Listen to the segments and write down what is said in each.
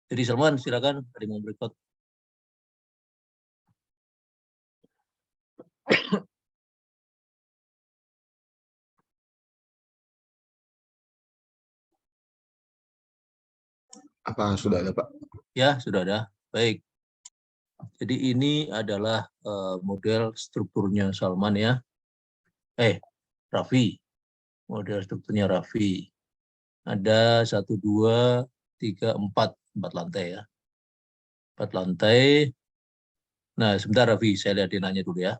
Jadi Salman, silakan dari mau berikut. Apa sudah ada, Pak? Ya, sudah ada. Baik. Jadi ini adalah model strukturnya Salman ya. Raffi. Model strukturnya Raffi. Ada 1, 2, 3, 4 lantai ya. 4 lantai. Nah, sebentar Raffi, saya lihat nanya dulu ya.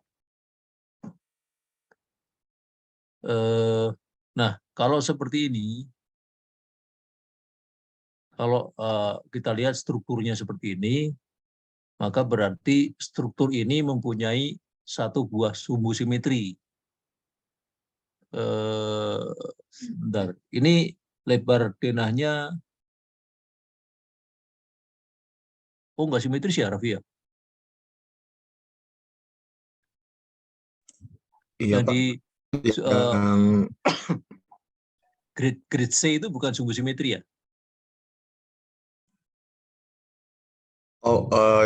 Nah, kalau seperti ini, kalau kita lihat strukturnya seperti ini, maka berarti struktur ini mempunyai satu buah sumbu simetri. Bentar. Ini lebar denahnya, oh nggak simetris ya Raffi ya? Iya, Yang Pak. di Yang grade C itu bukan sumbu simetri ya?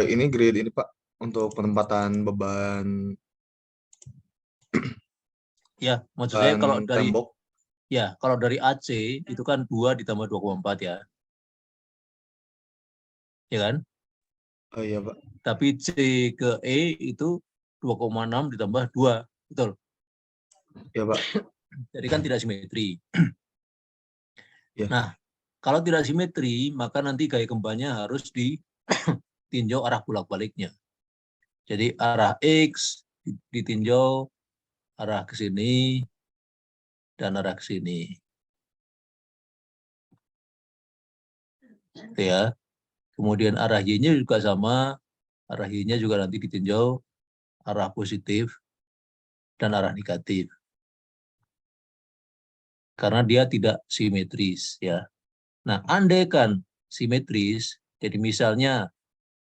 ini grid ini, Pak, untuk penempatan beban Ya, maksud saya kalau dari tembok. kalau dari AC itu kan 2 ditambah 2,4 ya. Ya kan? Oh iya, Pak. Tapi C ke E itu 2,6 ditambah 2. Betul. Iya, Pak. Jadi kan tidak simetri. Ya. Nah, kalau tidak simetri, maka nanti gaya gempanya harus ditinjau arah bolak-baliknya. Jadi arah X ditinjau arah ke sini dan arah ke sini. Gitu ya. Kemudian arah Y-nya juga sama, arah Y-nya juga nanti ditinjau arah positif dan arah negatif. Karena dia tidak simetris ya. Nah, andaikan simetris, jadi misalnya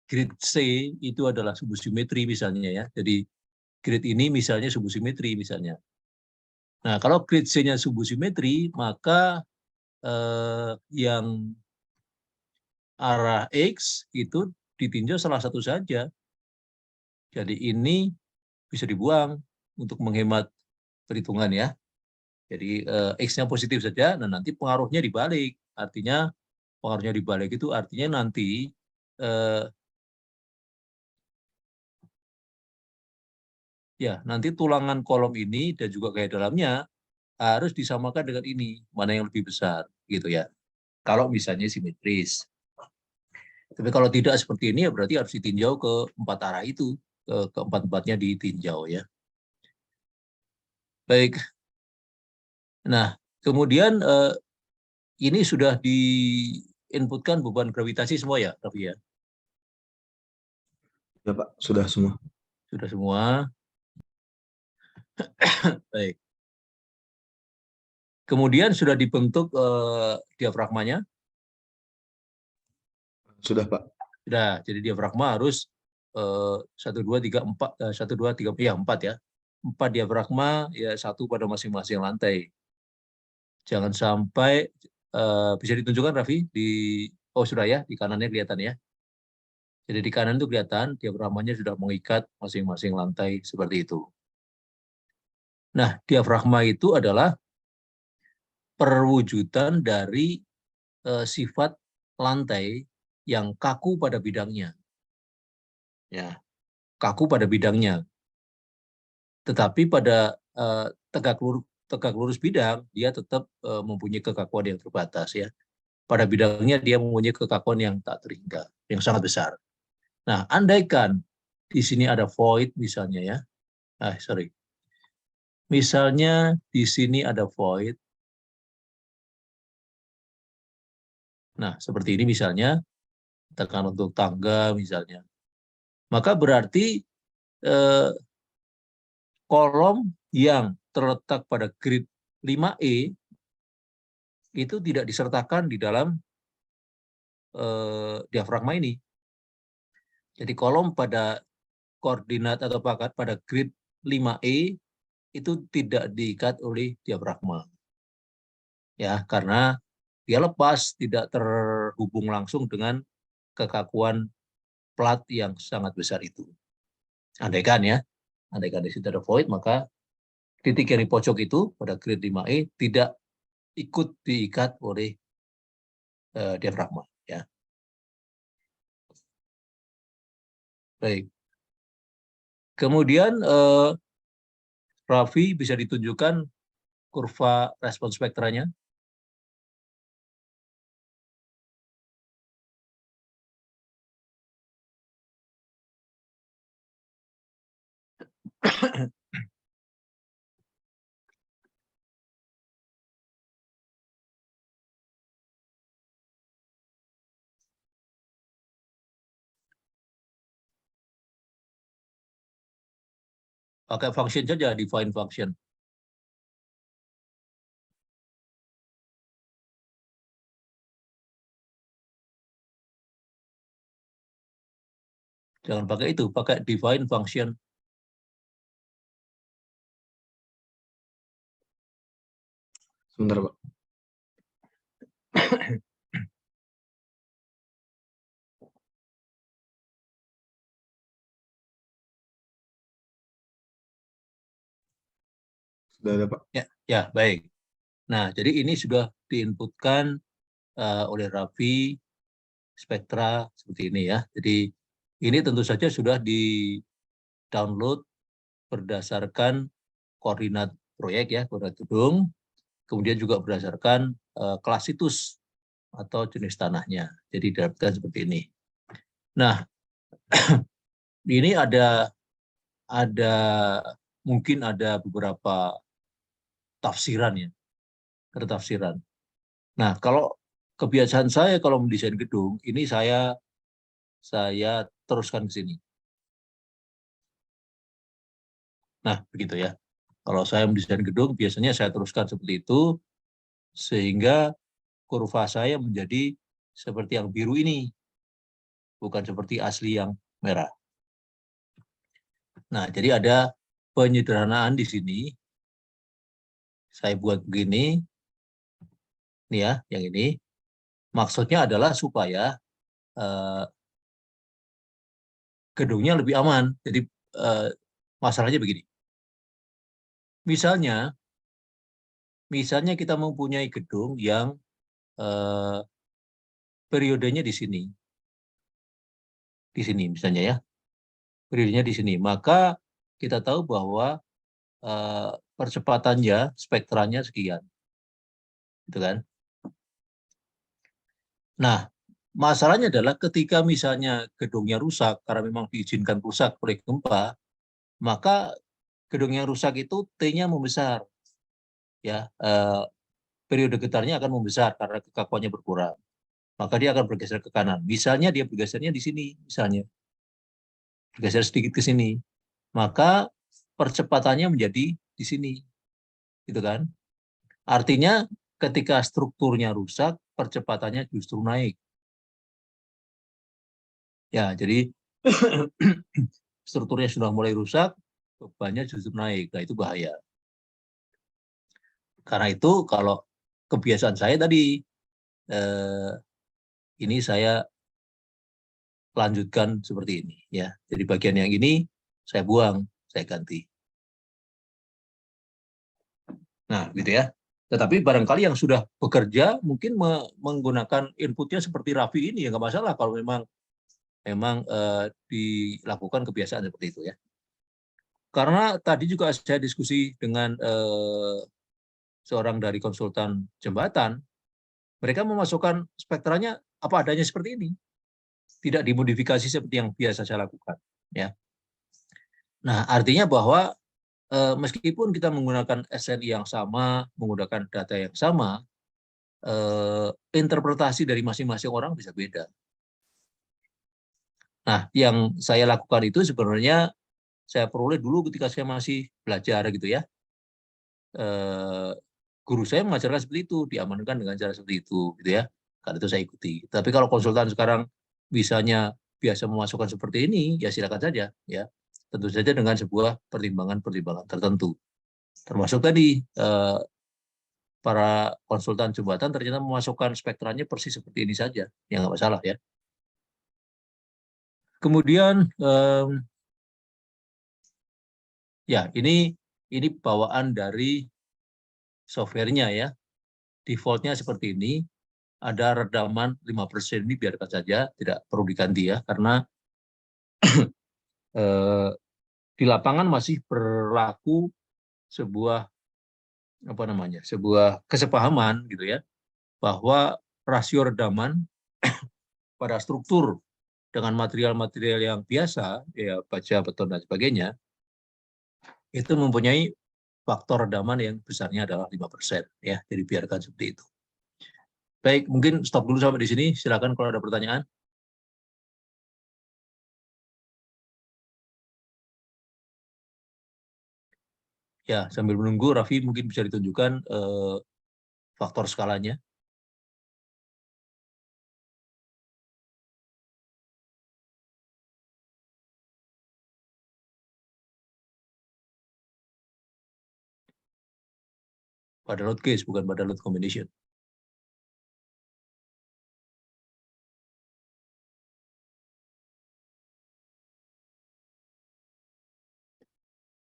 grid C itu adalah sumbu simetri misalnya ya. Jadi grid ini misalnya sumbu simetri misalnya. Nah, kalau grid C-nya sumbu simetri, maka yang arah X itu ditinjau salah satu saja. Jadi ini bisa dibuang untuk menghemat perhitungan ya. Jadi X-nya positif saja, nah nanti pengaruhnya dibalik. Artinya pengaruhnya dibalik itu artinya nanti nanti tulangan kolom ini dan juga gaya dalamnya harus disamakan dengan ini, mana yang lebih besar gitu ya. Kalau misalnya simetris. Tapi kalau tidak seperti ini ya berarti harus ditinjau ke 4 arah itu, ke keempat-empatnya ditinjau ya. Baik. Nah, kemudian ini sudah diinputkan beban gravitasi semua ya, Raffi ya? Ya, Pak. Sudah semua. Sudah semua. Baik. Kemudian sudah dibentuk diafragmanya? Sudah, Pak. Sudah. Jadi diafragma harus 1, 2, 3, 4, 1, 2, 3, ya 4 ya. 4 diafragma, ya 1 pada masing-masing lantai. Jangan sampai, bisa ditunjukkan Raffi, oh sudah ya, di kanannya kelihatan ya. Jadi di kanan itu kelihatan diafragmanya sudah mengikat masing-masing lantai seperti itu. Nah, diafragma itu adalah perwujudan dari sifat lantai yang kaku pada bidangnya. Ya, kaku pada bidangnya. Tetapi pada tegak lurus bidang, dia tetap mempunyai kekakuan yang terbatas ya. Pada bidangnya dia mempunyai kekakuan yang tak terhingga, yang sangat besar. Nah, andaikan di sini ada void misalnya ya. Misalnya di sini ada void. Nah, seperti ini misalnya, tekan untuk tangga misalnya. Maka berarti kolom yang terletak pada grid 5E itu tidak disertakan di dalam diafragma ini. Jadi kolom pada koordinat atau pada grid 5E itu tidak diikat oleh diafragma. Ya, karena dia lepas, tidak terhubung langsung dengan kekakuan plat yang sangat besar itu. Andaikan di situ ada void, maka titik yang di pojok itu pada grade 5E tidak ikut diikat oleh diafragma. Ya. Baik. Kemudian Raffi bisa ditunjukkan kurva respon spektranya. Pakai function saja, define function. Jangan pakai itu, pakai define function. Sebentar, Pak. Sudah ada, Pak. Ya, baik. Nah, jadi ini sudah diinputkan oleh Raffi spektra seperti ini ya. Jadi ini tentu saja sudah di-download berdasarkan koordinat proyek ya, koordinat gedung, kemudian juga berdasarkan kelas situs atau jenis tanahnya. Jadi didapatkan seperti ini. Nah, ini mungkin ada beberapa tafsiran ya, tafsiran. Nah, kalau kebiasaan saya kalau mendesain gedung, ini saya teruskan ke sini. Nah, begitu ya. Kalau saya mendesain gedung, biasanya saya teruskan seperti itu, sehingga kurva saya menjadi seperti yang biru ini, bukan seperti asli yang merah. Nah, jadi ada penyederhanaan di sini. Saya buat begini, ini ya, yang ini. Maksudnya adalah supaya gedungnya lebih aman. Jadi masalahnya begini. Misalnya kita mempunyai gedung yang periodenya di sini misalnya ya, periodenya di sini. Maka kita tahu bahwa percepatannya, spektranya sekian, gitu kan? Nah, masalahnya adalah ketika misalnya gedungnya rusak karena memang diizinkan rusak oleh gempa, maka gedung yang rusak itu T-nya membesar, ya, periode getarnya akan membesar karena kekakuannya berkurang. Maka dia akan bergeser ke kanan. Misalnya dia bergesernya di sini, misalnya bergeser sedikit ke sini, maka percepatannya menjadi di sini, gitu kan? Artinya ketika strukturnya rusak, percepatannya justru naik. Ya, jadi strukturnya sudah mulai rusak, bebannya justru naik. Nah, itu bahaya. Karena itu kalau kebiasaan saya tadi, ini saya lanjutkan seperti ini, ya. Jadi bagian yang ini saya buang, saya ganti. Nah, gitu ya. Tetapi barangkali yang sudah bekerja mungkin menggunakan inputnya seperti Raffi ini, ya nggak masalah kalau memang dilakukan kebiasaan seperti itu ya. Karena tadi juga saya diskusi dengan seorang dari konsultan jembatan, mereka memasukkan spektranya apa adanya seperti ini, tidak dimodifikasi seperti yang biasa saya lakukan. Ya. Nah, artinya bahwa meskipun kita menggunakan SNI yang sama, menggunakan data yang sama, interpretasi dari masing-masing orang bisa beda. Nah, yang saya lakukan itu sebenarnya saya peroleh dulu ketika saya masih belajar gitu ya. Guru saya mengajarkan seperti itu, diamankan dengan cara seperti itu, gitu ya. Karena itu saya ikuti. Tapi kalau konsultan sekarang misalnya biasa memasukkan seperti ini, ya silakan saja, ya. Tentu saja dengan sebuah pertimbangan-pertimbangan tertentu. Termasuk tadi para konsultan jembatan ternyata memasukkan spektranya persis seperti ini saja, ya nggak masalah ya. Kemudian ya ini bawaan dari softwarenya ya. Defaultnya seperti ini. Ada redaman 5% ini biarkan saja, tidak perlu diganti ya, karena di lapangan masih berlaku sebuah sebuah kesepahaman gitu ya, bahwa rasio redaman pada struktur dengan material-material yang biasa, ya baja, beton dan sebagainya, itu mempunyai faktor redaman yang besarnya adalah 5% ya. Jadi biarkan seperti itu. Baik, mungkin stop dulu sampai di sini. Silakan kalau ada pertanyaan. Ya, sambil menunggu Raffi mungkin bisa ditunjukkan faktor skalanya. Pada load case, bukan pada load combination.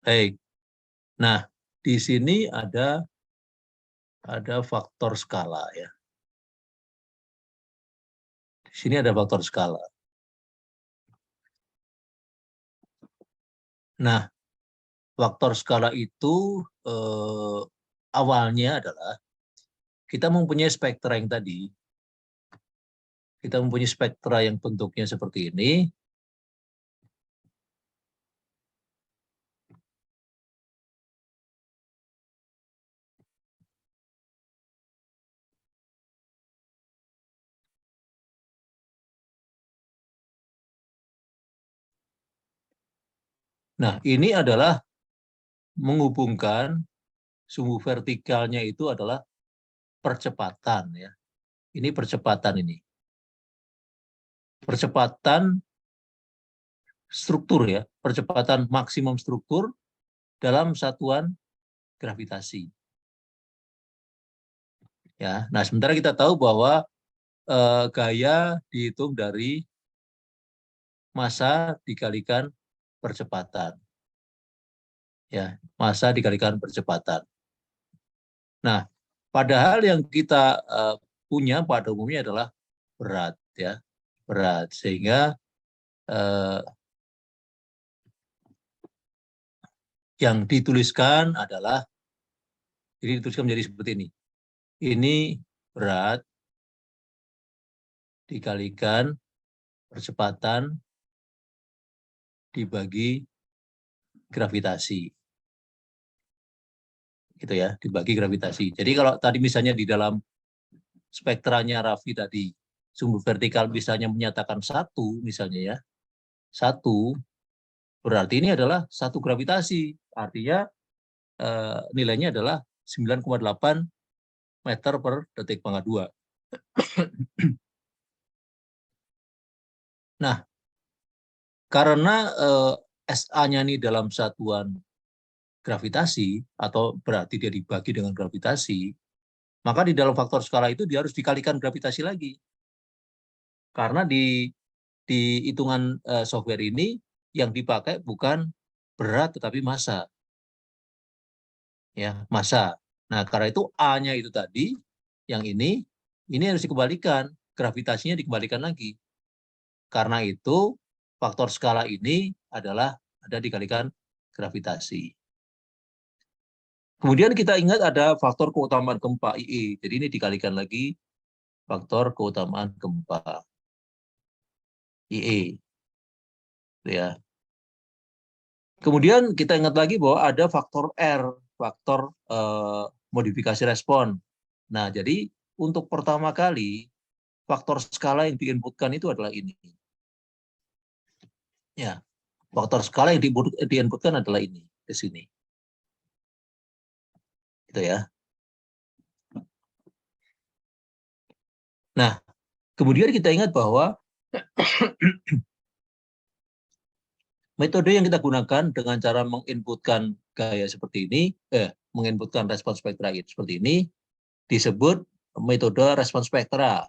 Baik. Nah, di sini ada faktor skala ya. Di sini ada faktor skala. Nah, faktor skala itu awalnya adalah kita mempunyai spektra yang tadi. Kita mempunyai spektra yang bentuknya seperti ini. Nah, ini adalah menghubungkan sumbu vertikalnya itu adalah percepatan ya. Ini percepatan ini. Percepatan struktur ya, percepatan maksimum struktur dalam satuan gravitasi. Ya, nah sementara kita tahu bahwa gaya dihitung dari massa dikalikan percepatan. Ya, massa dikalikan percepatan. Nah, padahal yang kita punya pada umumnya adalah berat ya, berat, sehingga yang dituliskan adalah, jadi dituliskan menjadi seperti ini. Ini berat dikalikan percepatan dibagi gravitasi. Gitu ya, dibagi gravitasi. Jadi kalau tadi misalnya di dalam spektranya Raffi tadi, sumbu vertikal misalnya menyatakan 1 misalnya ya, 1, berarti ini adalah 1 gravitasi. Artinya nilainya adalah 9,8 meter per detik pangkat 2. Nah, karena SA-nya ini dalam satuan gravitasi, atau berarti dia dibagi dengan gravitasi, maka di dalam faktor skala itu dia harus dikalikan gravitasi lagi. Karena di hitungan software ini yang dipakai bukan berat tetapi massa. Ya, massa. Nah, karena itu A-nya itu tadi, yang ini harus dikembalikan, gravitasinya dikembalikan lagi. Karena itu faktor skala ini adalah ada dikalikan gravitasi. Kemudian kita ingat ada faktor keutamaan gempa IE. Jadi ini dikalikan lagi faktor keutamaan gempa IE. Ya. Kemudian kita ingat lagi bahwa ada faktor R, faktor modifikasi respon. Nah, jadi untuk pertama kali faktor skala yang diinputkan itu adalah ini. Ya, faktor skala yang diinputkan adalah ini, ke sini. Gitu ya. Nah, kemudian kita ingat bahwa metode yang kita gunakan dengan cara menginputkan gaya seperti ini, menginputkan respon spektra seperti ini, disebut metode respon spektra.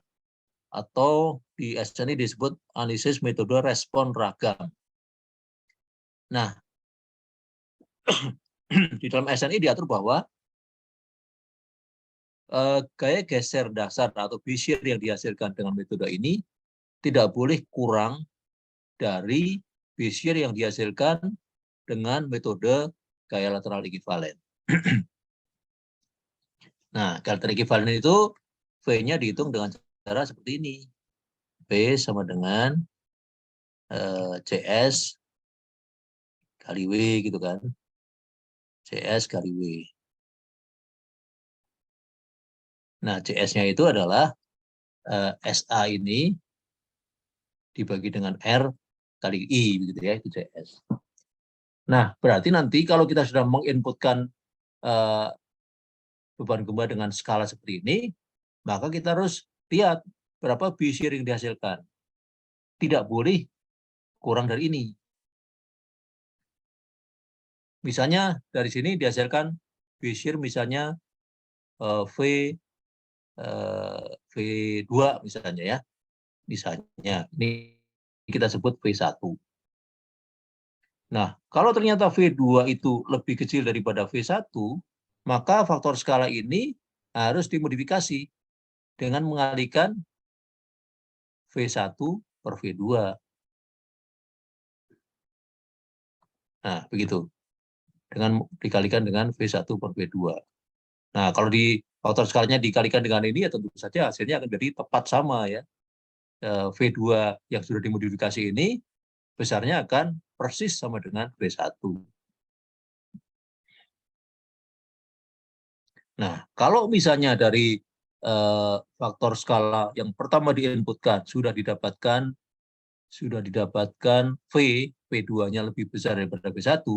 atau di SNI disebut analisis metode respon ragam. Nah, di dalam SNI diatur bahwa gaya geser dasar atau Bezier yang dihasilkan dengan metode ini tidak boleh kurang dari Bezier yang dihasilkan dengan metode gaya lateral ekivalen. Nah, gaya lateral ekivalen itu V-nya dihitung dengan cara seperti ini. V sama dengan CS kali W gitu kan. CS kali W. Nah, CS-nya itu adalah SA ini dibagi dengan R kali I, begitu ya, itu CS. Nah, berarti nanti kalau kita sudah menginputkan beban gempa dengan skala seperti ini, maka kita harus lihat berapa Bezier yang dihasilkan. Tidak boleh kurang dari ini. Misalnya dari sini dihasilkan Bezier misalnya V2 misalnya ya. Misalnya ini kita sebut V1. Nah, kalau ternyata V2 itu lebih kecil daripada V1, maka faktor skala ini harus dimodifikasi dengan mengalihkan V1 per V2. Nah, begitu. Dengan dikalikan dengan V1 per V2. Nah, kalau di faktor skalanya dikalikan dengan ini, ya tentu saja hasilnya akan jadi tepat sama ya. V2 yang sudah dimodifikasi ini besarnya akan persis sama dengan V1. Nah, kalau misalnya dari faktor skala yang pertama diinputkan sudah didapatkan V2-nya lebih besar daripada V1,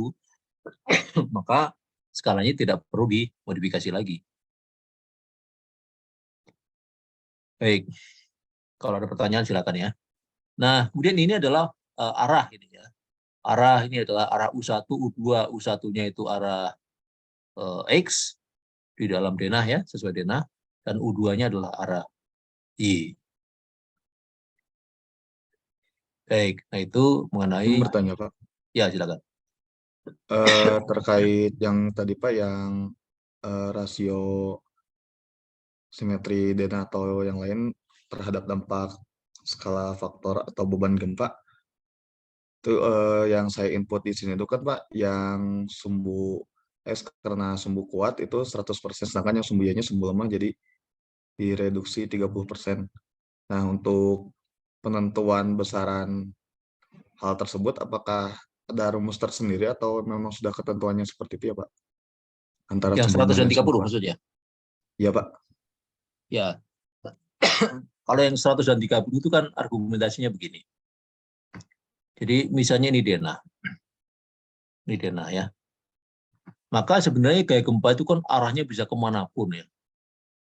maka skalanya tidak perlu dimodifikasi lagi. Baik, kalau ada pertanyaan silakan ya. Nah, kemudian ini adalah arah ini ya. Arah ini adalah arah U1, U2, U1-nya itu arah X di dalam denah ya, sesuai denah, dan U2-nya adalah arah Y. Baik, nah itu mengenai Bertanya Pak, ya silakan. terkait yang tadi Pak yang rasio simetri denah atau yang lain terhadap dampak skala faktor atau beban gempa itu yang saya input di sini itu kan Pak yang sumbu S karena sumbu kuat itu 100%, sedangkan yang sumbu Y-nya sumbu lemah jadi direduksi 30%. Nah, untuk penentuan besaran hal tersebut apakah ada rumus tersendiri atau memang sudah ketentuannya seperti itu ya Pak? Antara Yang sumbu lemah 100 dan dan sumbu 30 kuat. maksudnya. Iya Pak. Ya. Kalau yang 100 dan 30 itu kan argumentasinya begini. Jadi misalnya ini denah. Ini denah ya. Maka sebenarnya gaya gempa itu kan arahnya bisa kemanapun ya.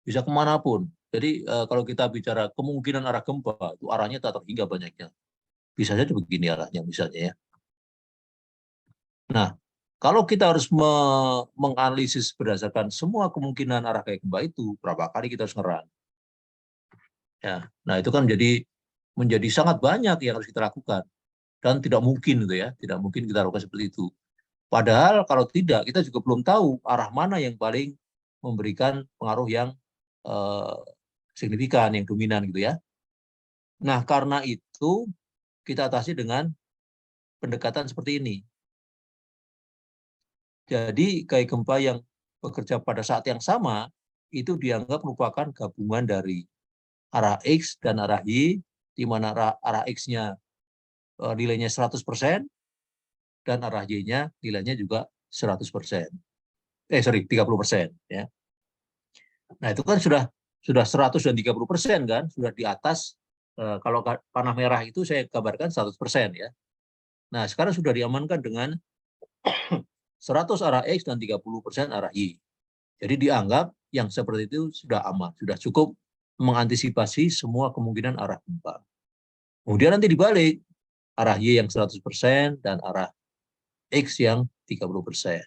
Bisa kemanapun. Jadi kalau kita bicara kemungkinan arah gempa, itu arahnya tak terhingga banyaknya. Bisa saja begini arahnya misalnya ya. Nah, kalau kita harus menganalisis berdasarkan semua kemungkinan arah gaya gempa itu, berapa kali kita harus ngerang. Ya, nah itu kan menjadi sangat banyak yang harus kita lakukan. Dan tidak mungkin gitu ya, tidak mungkin kita lakukan seperti itu. Padahal kalau tidak, kita juga belum tahu arah mana yang paling memberikan pengaruh yang eh, signifikan, yang dominan gitu ya. Nah, karena itu kita atasi dengan pendekatan seperti ini. Jadi gaya gempa yang bekerja pada saat yang sama itu dianggap merupakan gabungan dari arah X dan arah Y, di mana arah X-nya nilainya 100% dan arah Y-nya nilainya juga 100%. 30% ya. Nah, itu kan sudah 100 dan 30% kan, sudah di atas kalau panah merah itu saya gambarkan 100% ya. Nah, sekarang sudah diamankan dengan 100 arah X dan 30% arah Y. Jadi dianggap yang seperti itu sudah aman, sudah cukup mengantisipasi semua kemungkinan arah gempa. Kemudian nanti dibalik, arah Y yang 100% dan arah X yang 30%.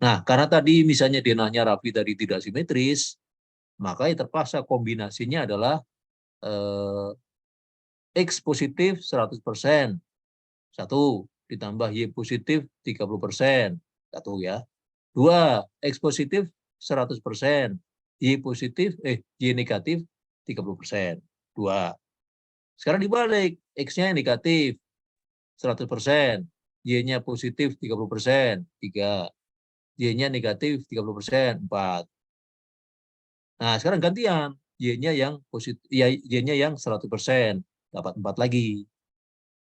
Nah, karena tadi misalnya denahnya rapi tadi tidak simetris, maka yang terpaksa kombinasinya adalah X positif 100%, 1, ditambah Y positif 30%, 1 ya. 2, X positif 100%, Y positif, Y negatif 30%, 2. Sekarang dibalik, X-nya negatif 100%, Y-nya positif 30%, 3. Y-nya negatif 30%, 4. Nah, sekarang gantian, Y-nya yang positif, Y-nya yang 100%, dapat 4 lagi.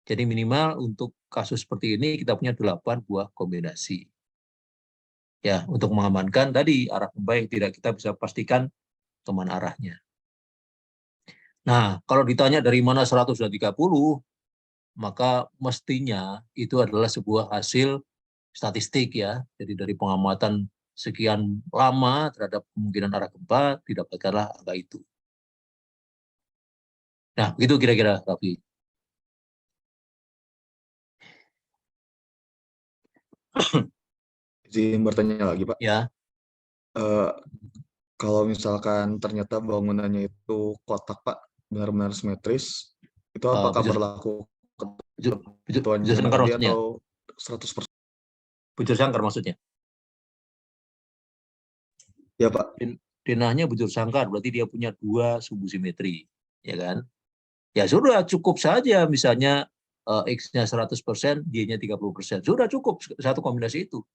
Jadi minimal untuk kasus seperti ini kita punya 8 buah kombinasi. Ya, untuk mengamankan tadi arah gempa yang tidak kita bisa pastikan kemana arahnya. Nah, kalau ditanya dari mana 130, maka mestinya itu adalah sebuah hasil statistik ya. Jadi dari pengamatan sekian lama terhadap kemungkinan arah gempa, didapatkanlah angka itu. Nah, begitu kira-kira, Raffi. Izin bertanya lagi, Pak. Ya, Eh, kalau misalkan ternyata bangunannya itu kotak, Pak, benar-benar simetris, itu apakah bujur, berlaku bujur, bujur, ketentuan bujur zona sangkar tadi maksudnya. atau 100%? Bujur sangkar maksudnya. Ya, Pak. Denahnya bujur sangkar, berarti dia punya 2 sumbu simetri. Ya kan? Ya sudah, cukup saja misalnya X-nya 100%, Y-nya 30%. Sudah cukup satu kombinasi itu.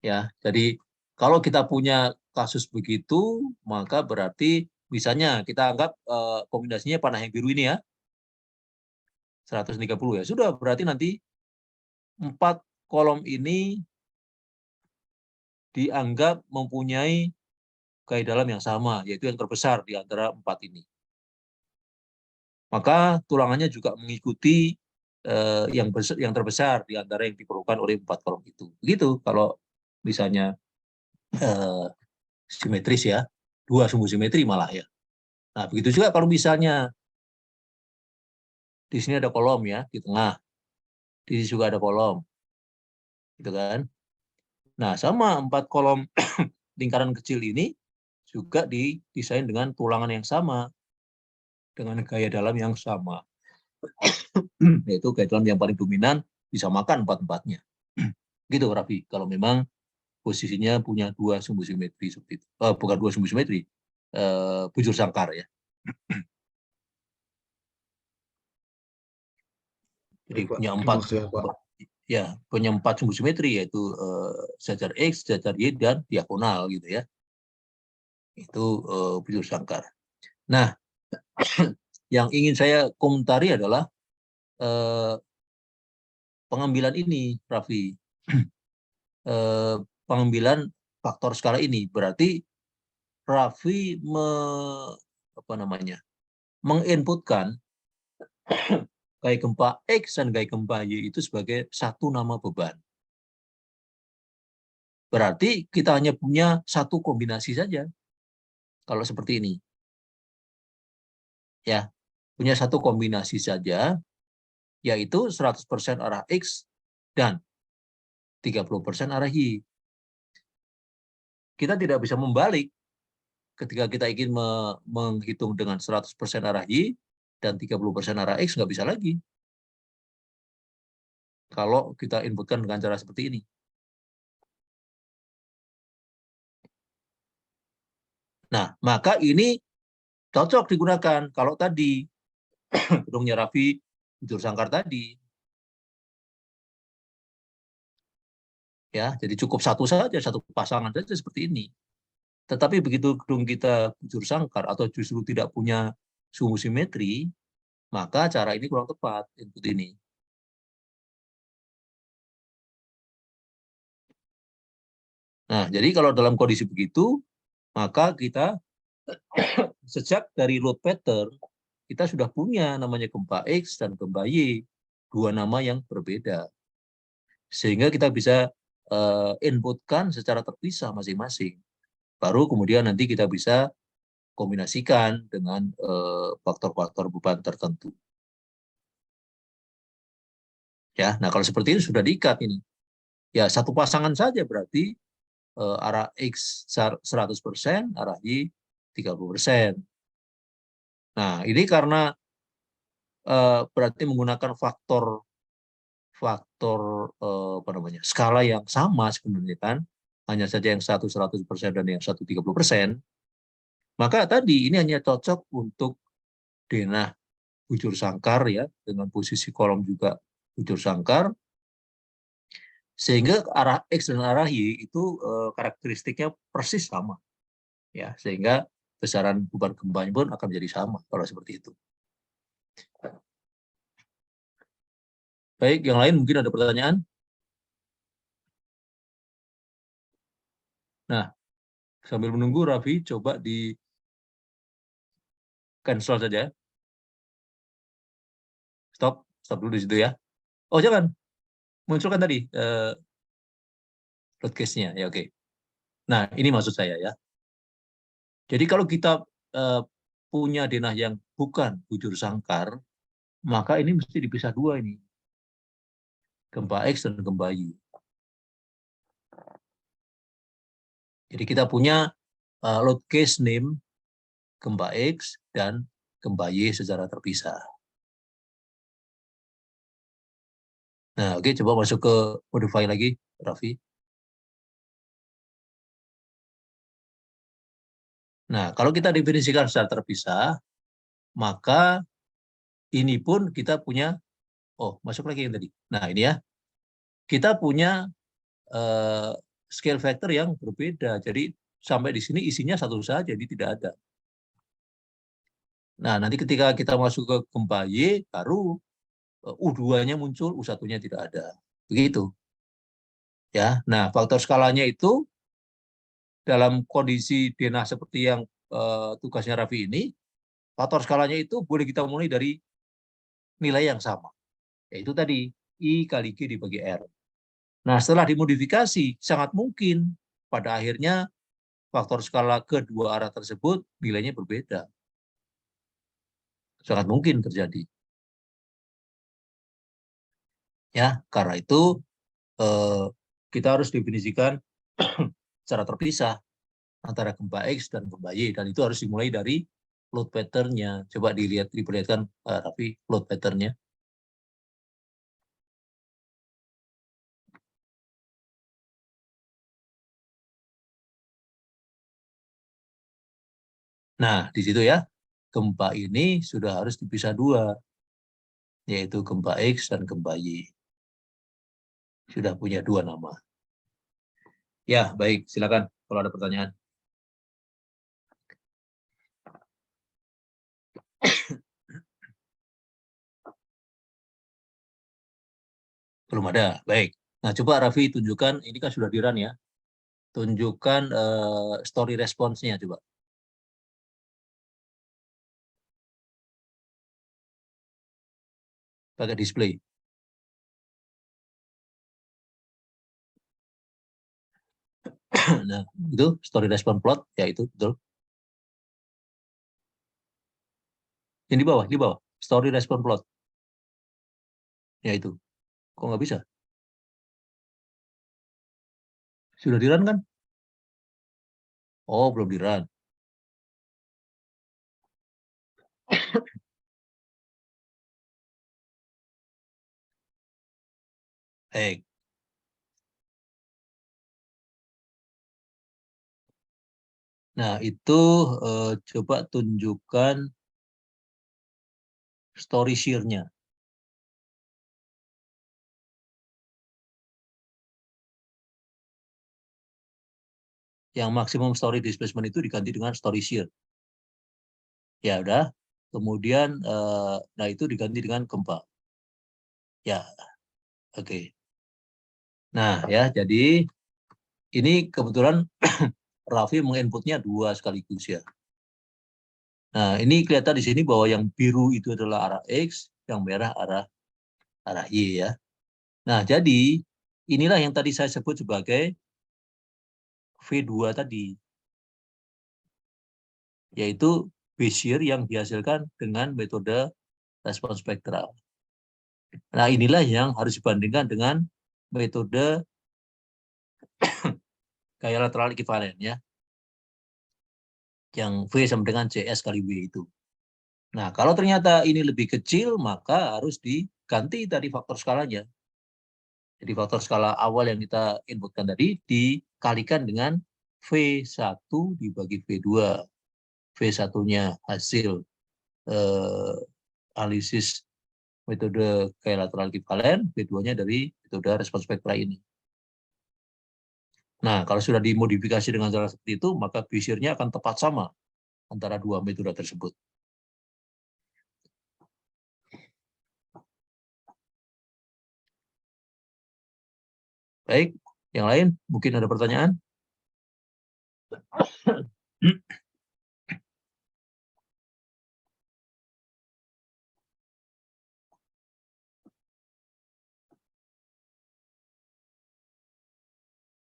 Ya, jadi kalau kita punya kasus begitu, maka berarti misalnya kita anggap kombinasinya panah yang biru ini ya, 130 ya. Sudah, berarti nanti 4 kolom ini dianggap mempunyai gaya dalam yang sama, yaitu yang terbesar di antara 4 ini. Maka tulangannya juga mengikuti yang terbesar di antara yang diperlukan oleh 4 kolom itu. Begitu kalau misalnya simetris ya, 2 sumbu simetri malah ya. Nah, begitu juga kalau misalnya di sini ada kolom ya, di tengah, di sini juga ada kolom, gitu kan. Nah, sama 4 kolom lingkaran kecil ini juga didesain dengan tulangan yang sama, dengan gaya dalam yang sama. Yaitu gaya dalam yang paling dominan bisa makan 4-4-nya. Gitu, Raffi. Kalau memang posisinya punya 2 sumbu simetri seperti itu. Bukan 2 sumbu simetri, bujur sangkar ya. Jadi Baik, Pak. punya 4 Terima kasih ya, Pak. ya, punya 4 sumbu simetri, yaitu sejajar X, sejajar Y, dan diagonal gitu ya. Itu bujur sangkar. Nah, yang ingin saya komentari adalah pengambilan ini, Raffi. Pengambilan faktor skala ini berarti Raffi menginputkan gaya gempa X dan gaya gempa Y itu sebagai satu nama beban. Berarti kita hanya punya satu kombinasi saja kalau seperti ini. Ya, punya satu kombinasi saja, yaitu 100% arah X dan 30% arah Y. Kita tidak bisa membalik ketika kita ingin menghitung dengan 100% arah Y dan 30% arah X, nggak bisa lagi. Kalau kita inputkan dengan cara seperti ini. Nah, maka ini cocok digunakan kalau tadi gedungnya Raffi bujur sangkar tadi. Ya, jadi cukup satu saja, satu pasangan saja seperti ini. Tetapi begitu gedung kita bujur sangkar atau justru tidak punya sumbu simetri, maka cara ini kurang tepat, input ini. Nah, jadi kalau dalam kondisi begitu, maka kita sejak dari load pattern, kita sudah punya namanya gempa X dan gempa Y, 2 nama yang berbeda. Sehingga kita bisa inputkan secara terpisah masing-masing. Baru kemudian nanti kita bisa kombinasikan dengan faktor-faktor beban tertentu. Ya, nah kalau seperti ini sudah diikat ini. Ya, satu pasangan saja berarti arah X 100%, arah Y 30%. Nah, ini karena berarti menggunakan faktor apa namanya, skala yang sama sebenarnya kan, hanya saja yang satu 100% dan yang satu 30%, maka tadi ini hanya cocok untuk denah bujur sangkar ya, dengan posisi kolom juga bujur sangkar, sehingga arah X dan arah Y itu karakteristiknya persis sama ya, sehingga besaran beban gempanya pun akan menjadi sama kalau seperti itu. Baik, yang lain mungkin ada pertanyaan? Nah, sambil menunggu Raffi coba di cancel saja. Stop dulu di situ ya. Oh, jangan. Munculkan tadi broadcast-nya. Ya, oke. Nah, ini maksud saya ya. Jadi kalau kita punya denah yang bukan bujur sangkar, maka ini mesti dipisah dua ini. Gempa X dan gempa Y. Jadi kita punya load case name gempa X dan gempa Y secara terpisah. Nah, oke, coba masuk ke modify lagi, Raffi. Nah, kalau kita definisikan secara terpisah, maka ini pun kita punya, oh, masuk lagi yang tadi. Nah, ini ya, kita punya uh, scale factor yang berbeda. Jadi sampai di sini isinya satu saja, jadi tidak ada. Nah, nanti ketika kita masuk ke gempa Y, baru U2-nya muncul, U1-nya tidak ada. Begitu. Ya. Nah, faktor skalanya itu dalam kondisi denah seperti yang tugasnya Raffi ini, faktor skalanya itu boleh kita mulai dari nilai yang sama. Yaitu tadi, I kali G dibagi R. Nah, setelah dimodifikasi, sangat mungkin pada akhirnya faktor skala kedua arah tersebut nilainya berbeda. Sangat mungkin terjadi. Ya, karena itu eh, kita harus definisikan secara terpisah antara gempa X dan gempa Y, dan itu harus dimulai dari load pattern-nya. Coba diperlihatkan Raffi load pattern-nya. Nah, di situ ya, gempa ini sudah harus dipisah dua, yaitu gempa X dan gempa Y. Sudah punya dua nama. Ya, baik. Silakan kalau ada pertanyaan. Belum ada. Baik. Nah, coba Raffi tunjukkan, ini kan sudah di-run ya. Tunjukkan story response-nya coba. Pakai display. Nah, itu story response plot, ya itu betul. Yang di bawah. Story response plot. Ya itu. Kok nggak bisa? Sudah di-run kan? Oh, belum di-run. Baik. Nah, itu coba tunjukkan story shear-nya. Yang maksimum story displacement itu diganti dengan story shear. Ya udah. Kemudian, nah itu diganti dengan gempa. Ya, oke. Nah, ya, jadi ini kebetulan Raffi menginputnya dua sekaligus ya. Nah, ini kelihatan di sini bahwa yang biru itu adalah arah X, yang merah arah Y ya. Nah, jadi inilah yang tadi saya sebut sebagai V2 tadi, yaitu phase shear yang dihasilkan dengan metode respons spektral. Nah, inilah yang harus dibandingkan dengan metode gaya lateral ekivalen ya, yang V sama dengan CS kali W itu. Nah, kalau ternyata ini lebih kecil, maka harus diganti tadi faktor skalanya. Jadi faktor skala awal yang kita inputkan tadi dikalikan dengan V1 dibagi V2. V1-nya hasil analisis metode gaya lateral ekivalen, V2-nya dari metode respons spektra ini. Nah, kalau sudah dimodifikasi dengan cara seperti itu, maka Bézier-nya akan tepat sama antara dua metode tersebut. Baik, yang lain mungkin ada pertanyaan?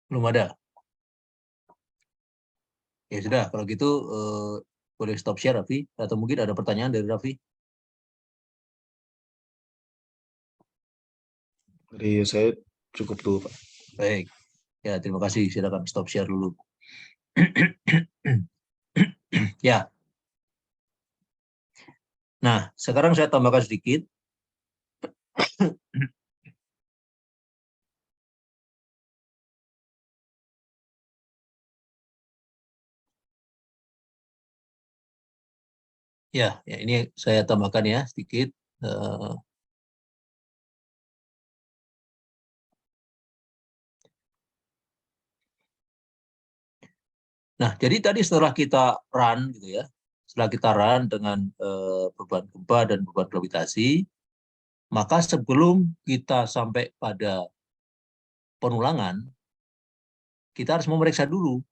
Belum ada. Ya sudah, kalau gitu boleh stop share, Raffi. Atau mungkin ada pertanyaan dari Raffi? Dari saya cukup dulu, Pak. Baik, ya terima kasih. Silakan stop share dulu. Ya. Nah, sekarang saya tambahkan sedikit. Ya, ini saya tambahkan ya sedikit. Nah, jadi tadi setelah kita run gitu ya, setelah kita run dengan beban gempa dan beban gravitasi, maka sebelum kita sampai pada penulangan, kita harus memeriksa dulu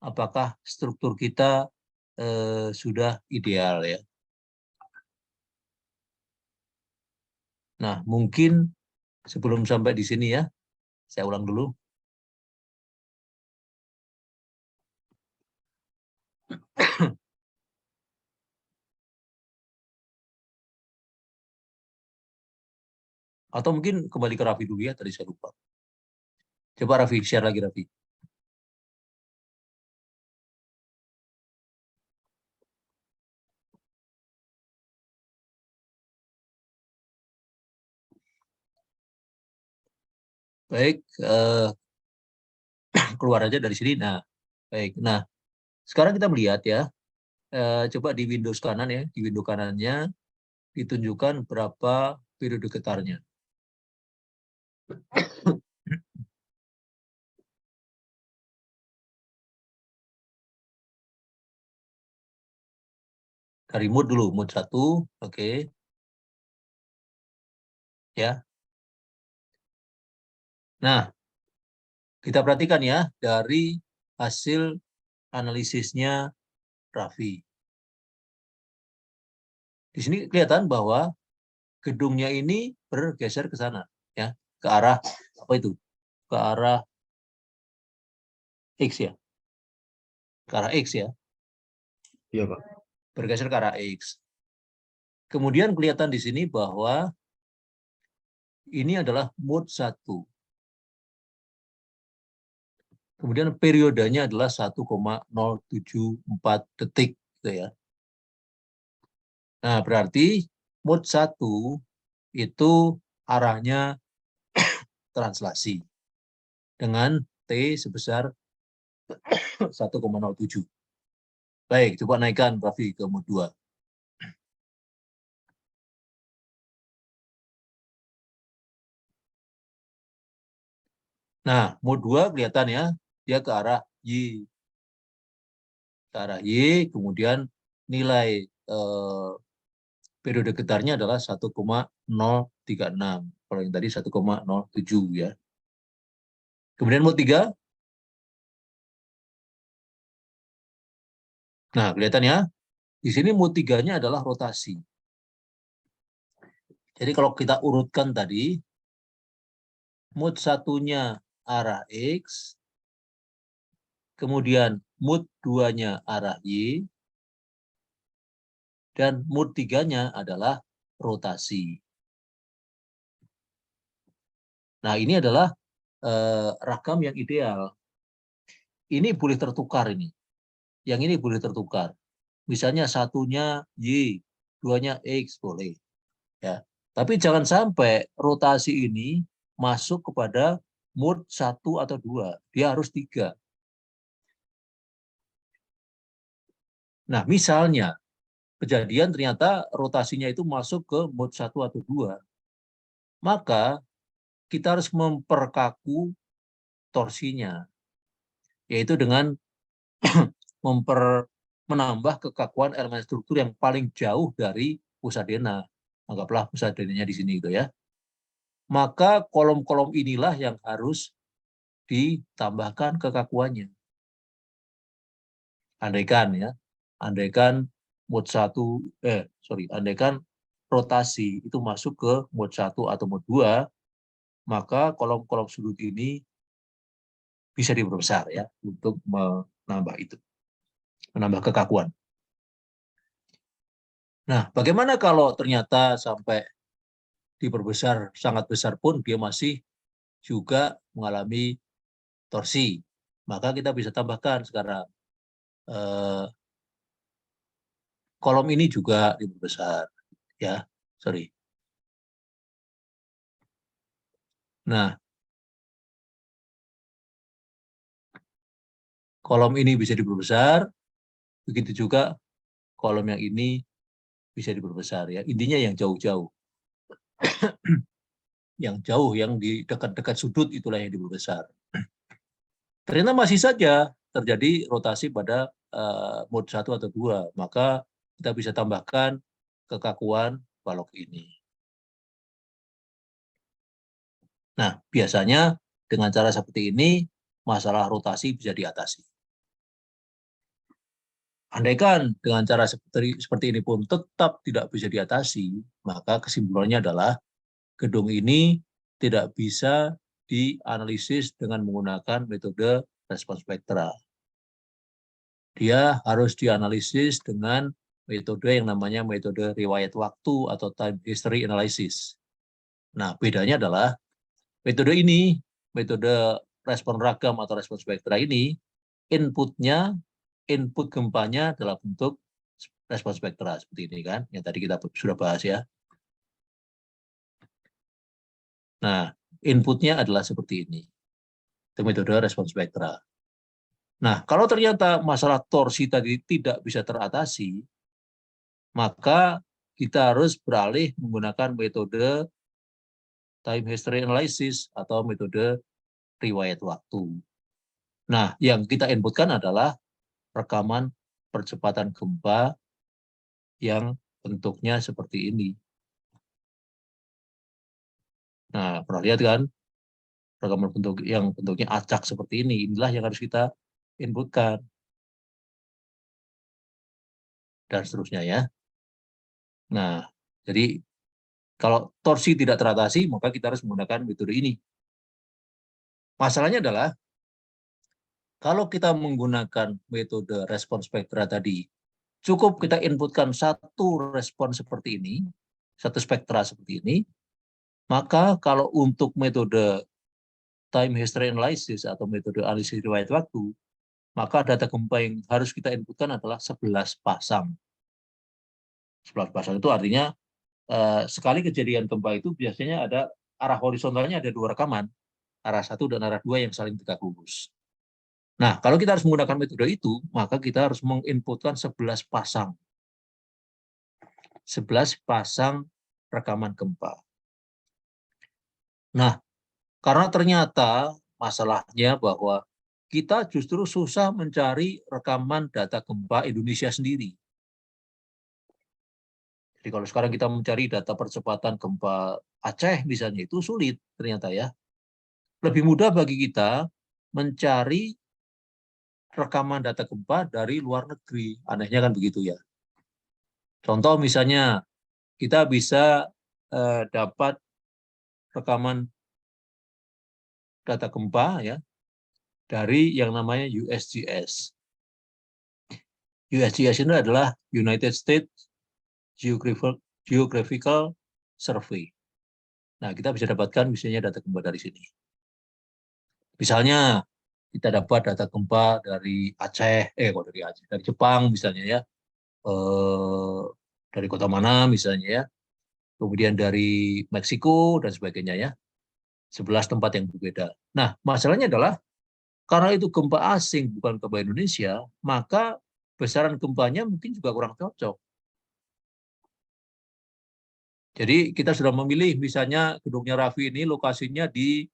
apakah struktur kita sudah ideal ya. Nah, mungkin sebelum sampai di sini ya, saya ulang dulu. Atau mungkin kembali ke Raffi dulu ya, tadi saya lupa. Coba Raffi, share lagi Raffi. Baik, keluar aja dari sini. Nah, baik. Nah, sekarang kita melihat ya, coba di Windows kanan ya, di Windows kanannya ditunjukkan berapa periode getarnya. Dari mood dulu, mood 1, oke. Ya. Nah, kita perhatikan ya dari hasil analisisnya Raffi. Di sini kelihatan bahwa gedungnya ini bergeser ke sana ya, ke arah apa itu? Ke arah X ya. Ke arah X ya. Iya, Pak. Bergeser ke arah X. Kemudian kelihatan di sini bahwa ini adalah mode 1. Kemudian periodenya adalah 1,074 detik gitu ya. Nah, berarti mode 1 itu arahnya translasi dengan T sebesar 1,07. Baik, coba naikkan Raffi ke mode 2. Nah, mode 2 kelihatan ya, dia ke arah Y. Ke arah Y, kemudian nilai periode getarnya adalah 1,036. Kalau yang tadi 1,07 ya. Kemudian mode 3. Nah, kelihatan ya. Di sini mode 3-nya adalah rotasi. Jadi kalau kita urutkan tadi, mode 1-nya arah X, kemudian mode 2-nya arah Y, dan mode 3-nya adalah rotasi. Nah, ini adalah ragam yang ideal. Ini boleh tertukar ini. Yang ini boleh tertukar. Misalnya satunya Y, 2-nya X boleh. Ya. Tapi jangan sampai rotasi ini masuk kepada mode 1 atau 2. Dia harus 3. Nah, misalnya kejadian ternyata rotasinya itu masuk ke mode 1 atau 2. Maka kita harus memperkaku torsinya, yaitu dengan menambah kekakuan elemen struktur yang paling jauh dari pusat dena. Anggaplah pusat denanya di sini gitu ya. Maka kolom-kolom inilah yang harus ditambahkan kekakuannya. Andaikan mode 1 andaikan rotasi itu masuk ke mode 1 atau mode 2, maka kolom-kolom sudut ini bisa diperbesar ya untuk menambah kekakuan. Nah, bagaimana kalau ternyata sampai diperbesar sangat besar pun dia masih juga mengalami torsi? Maka kita bisa tambahkan sekarang kolom ini juga diperbesar ya. Nah, kolom ini bisa diperbesar, begitu juga kolom yang ini bisa diperbesar ya. Intinya yang jauh-jauh. Yang jauh, yang di dekat-dekat sudut itulah yang diperbesar. Ternyata masih saja terjadi rotasi pada mode 1 atau 2, maka kita bisa tambahkan kekakuan balok ini. Nah, biasanya dengan cara seperti ini, masalah rotasi bisa diatasi. Andaikan dengan cara seperti ini pun tetap tidak bisa diatasi, maka kesimpulannya adalah gedung ini tidak bisa dianalisis dengan menggunakan metode respons spektra. Dia harus dianalisis dengan metode yang namanya metode riwayat waktu atau time history analysis. Nah, bedanya adalah metode ini, metode respon ragam atau respon spektra ini, input gempanya dalam bentuk respon spektra seperti ini kan, yang tadi kita sudah bahas ya. Nah, inputnya adalah seperti ini. Itu metode respon spektra. Nah, kalau ternyata masalah torsi tadi tidak bisa teratasi, maka kita harus beralih menggunakan metode time history analysis atau metode riwayat waktu. Nah, yang kita inputkan adalah rekaman percepatan gempa yang bentuknya seperti ini. Nah, pernah lihat kan? Rekaman yang bentuknya acak seperti ini. Inilah yang harus kita inputkan. Dan seterusnya ya. Nah, jadi kalau torsi tidak teratasi, maka kita harus menggunakan metode ini. Masalahnya adalah, kalau kita menggunakan metode respon spektra tadi, cukup kita inputkan satu respon seperti ini, satu spektra seperti ini, maka kalau untuk metode time history analysis atau metode analisis riwayat waktu, maka data gempa yang harus kita inputkan adalah 11 pasang. 11 pasang itu artinya sekali kejadian gempa itu biasanya ada arah horizontalnya ada 2 rekaman, arah 1 dan arah 2 yang saling tegak lurus. Nah, kalau kita harus menggunakan metode itu, maka kita harus menginputkan 11 pasang. 11 pasang rekaman gempa. Nah, karena ternyata masalahnya bahwa kita justru susah mencari rekaman data gempa Indonesia sendiri. Jadi kalau sekarang kita mencari data percepatan gempa Aceh misalnya, itu sulit ternyata ya. Lebih mudah bagi kita mencari rekaman data gempa dari luar negeri. Anehnya kan begitu ya. Contoh misalnya, kita bisa dapat rekaman data gempa ya dari yang namanya USGS. USGS ini adalah United States Geographical Survey. Nah, kita bisa dapatkan misalnya data gempa dari sini. Misalnya kita dapat data gempa dari Aceh, dari Jepang misalnya ya, Dari kota mana misalnya ya. Kemudian dari Meksiko dan sebagainya ya. 11 tempat yang berbeda. Nah, masalahnya adalah karena itu gempa asing bukan gempa Indonesia, maka besaran gempanya mungkin juga kurang cocok. Jadi kita sudah memilih misalnya gedungnya Raffi ini lokasinya di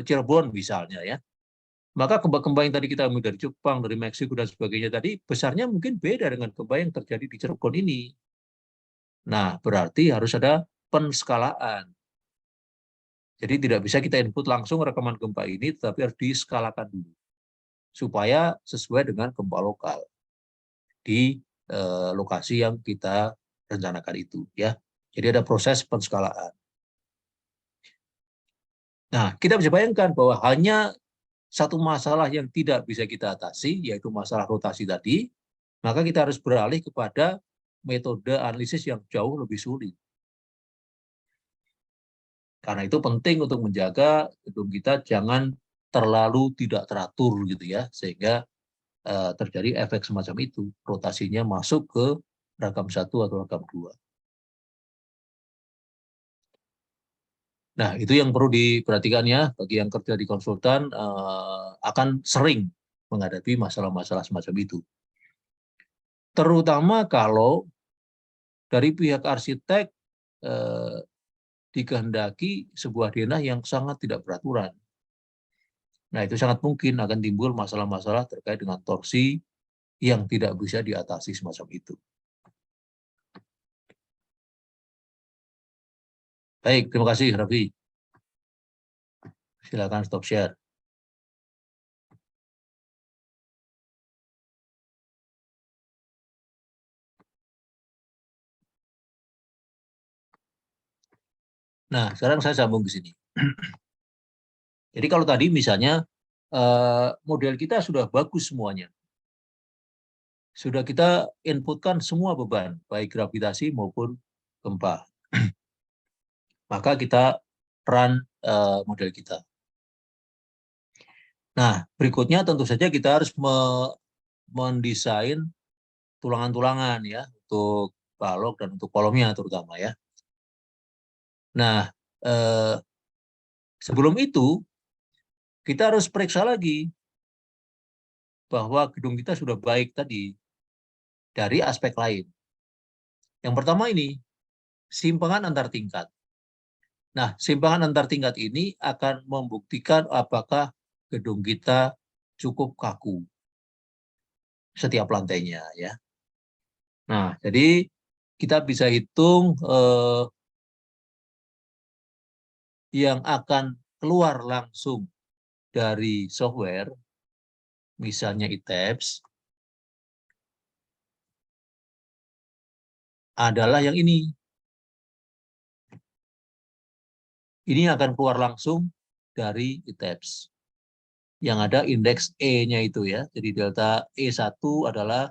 Cirebon misalnya ya. Maka gempa-gempa yang tadi kita ambil dari Jepang, dari Meksiko dan sebagainya tadi besarnya mungkin beda dengan gempa yang terjadi di Cirebon ini. Nah, berarti harus ada penskalaan. Jadi tidak bisa kita input langsung rekaman gempa ini, tetapi harus diskalakan dulu supaya sesuai dengan gempa lokal di lokasi yang kita rencanakan itu ya. Jadi ada proses penskalaan. Nah, kita bisa bayangkan bahwa hanya satu masalah yang tidak bisa kita atasi, yaitu masalah rotasi tadi, maka kita harus beralih kepada metode analisis yang jauh lebih sulit. Karena itu penting untuk menjaga gedung kita jangan terlalu tidak teratur gitu ya, sehingga terjadi efek semacam itu, rotasinya masuk ke ragam 1 atau ragam 2. Nah, itu yang perlu diperhatikan ya, bagi yang kerja di konsultan akan sering menghadapi masalah-masalah semacam itu. Terutama kalau dari pihak arsitek dikehendaki sebuah denah yang sangat tidak beraturan. Nah, itu sangat mungkin akan timbul masalah-masalah terkait dengan torsi yang tidak bisa diatasi semacam itu. Baik, terima kasih Raffi. Silakan stop share. Nah, sekarang saya sambung ke sini. Jadi kalau tadi misalnya model kita sudah bagus semuanya. Sudah kita inputkan semua beban, baik gravitasi maupun gempa. Maka kita run model kita. Nah, berikutnya tentu saja kita harus mendesain tulangan-tulangan ya untuk balok dan untuk kolomnya terutama ya. Nah, sebelum itu kita harus periksa lagi bahwa gedung kita sudah baik tadi dari aspek lain. Yang pertama ini, simpangan antar tingkat. Nah, simpangan antar tingkat ini akan membuktikan apakah gedung kita cukup kaku setiap lantainya ya. Nah, jadi kita bisa hitung yang akan keluar langsung dari software, misalnya ITEPS, adalah yang ini. Ini akan keluar langsung dari ITEPS. Yang ada indeks E-nya itu ya. Jadi delta E1 adalah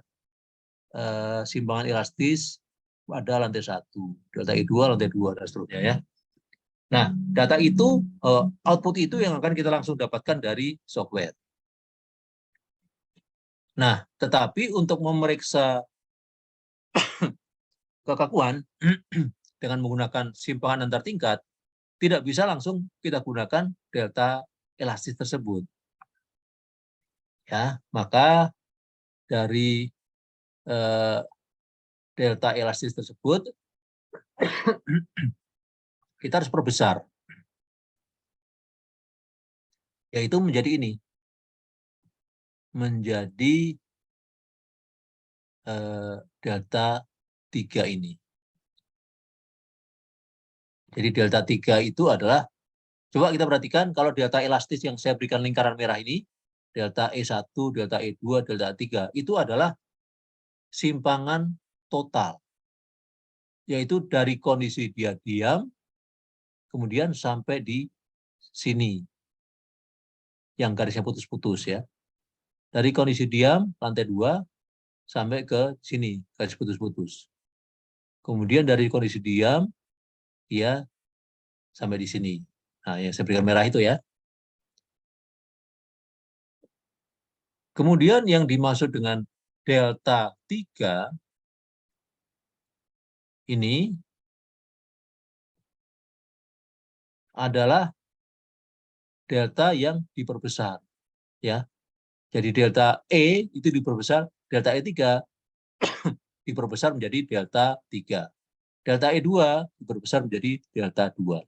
simpangan elastis pada lantai 1. Delta E2 lantai 2 dan seterusnya ya. Nah, data itu, output itu yang akan kita langsung dapatkan dari software. Nah, tetapi untuk memeriksa kekakuan dengan menggunakan simpangan antar tingkat, tidak bisa langsung kita gunakan delta elastis tersebut. Ya, maka dari delta elastis tersebut kita harus perbesar, yaitu menjadi ini, menjadi delta 3 ini. Jadi delta 3 itu adalah, coba kita perhatikan kalau delta elastis yang saya berikan lingkaran merah ini, delta E1, delta E2, delta E3, itu adalah simpangan total. Yaitu dari kondisi dia diam, kemudian sampai di sini. Yang garisnya putus-putus ya. Dari kondisi diam, lantai 2, sampai ke sini, garis putus-putus. Kemudian dari kondisi diam, dia sampai di sini. Nah, yang saya berikan merah itu ya. Kemudian yang dimaksud dengan delta 3 ini adalah delta yang diperbesar, ya. Jadi delta E itu diperbesar, delta E3 diperbesar menjadi delta 3. Delta E2 diperbesar menjadi delta 2.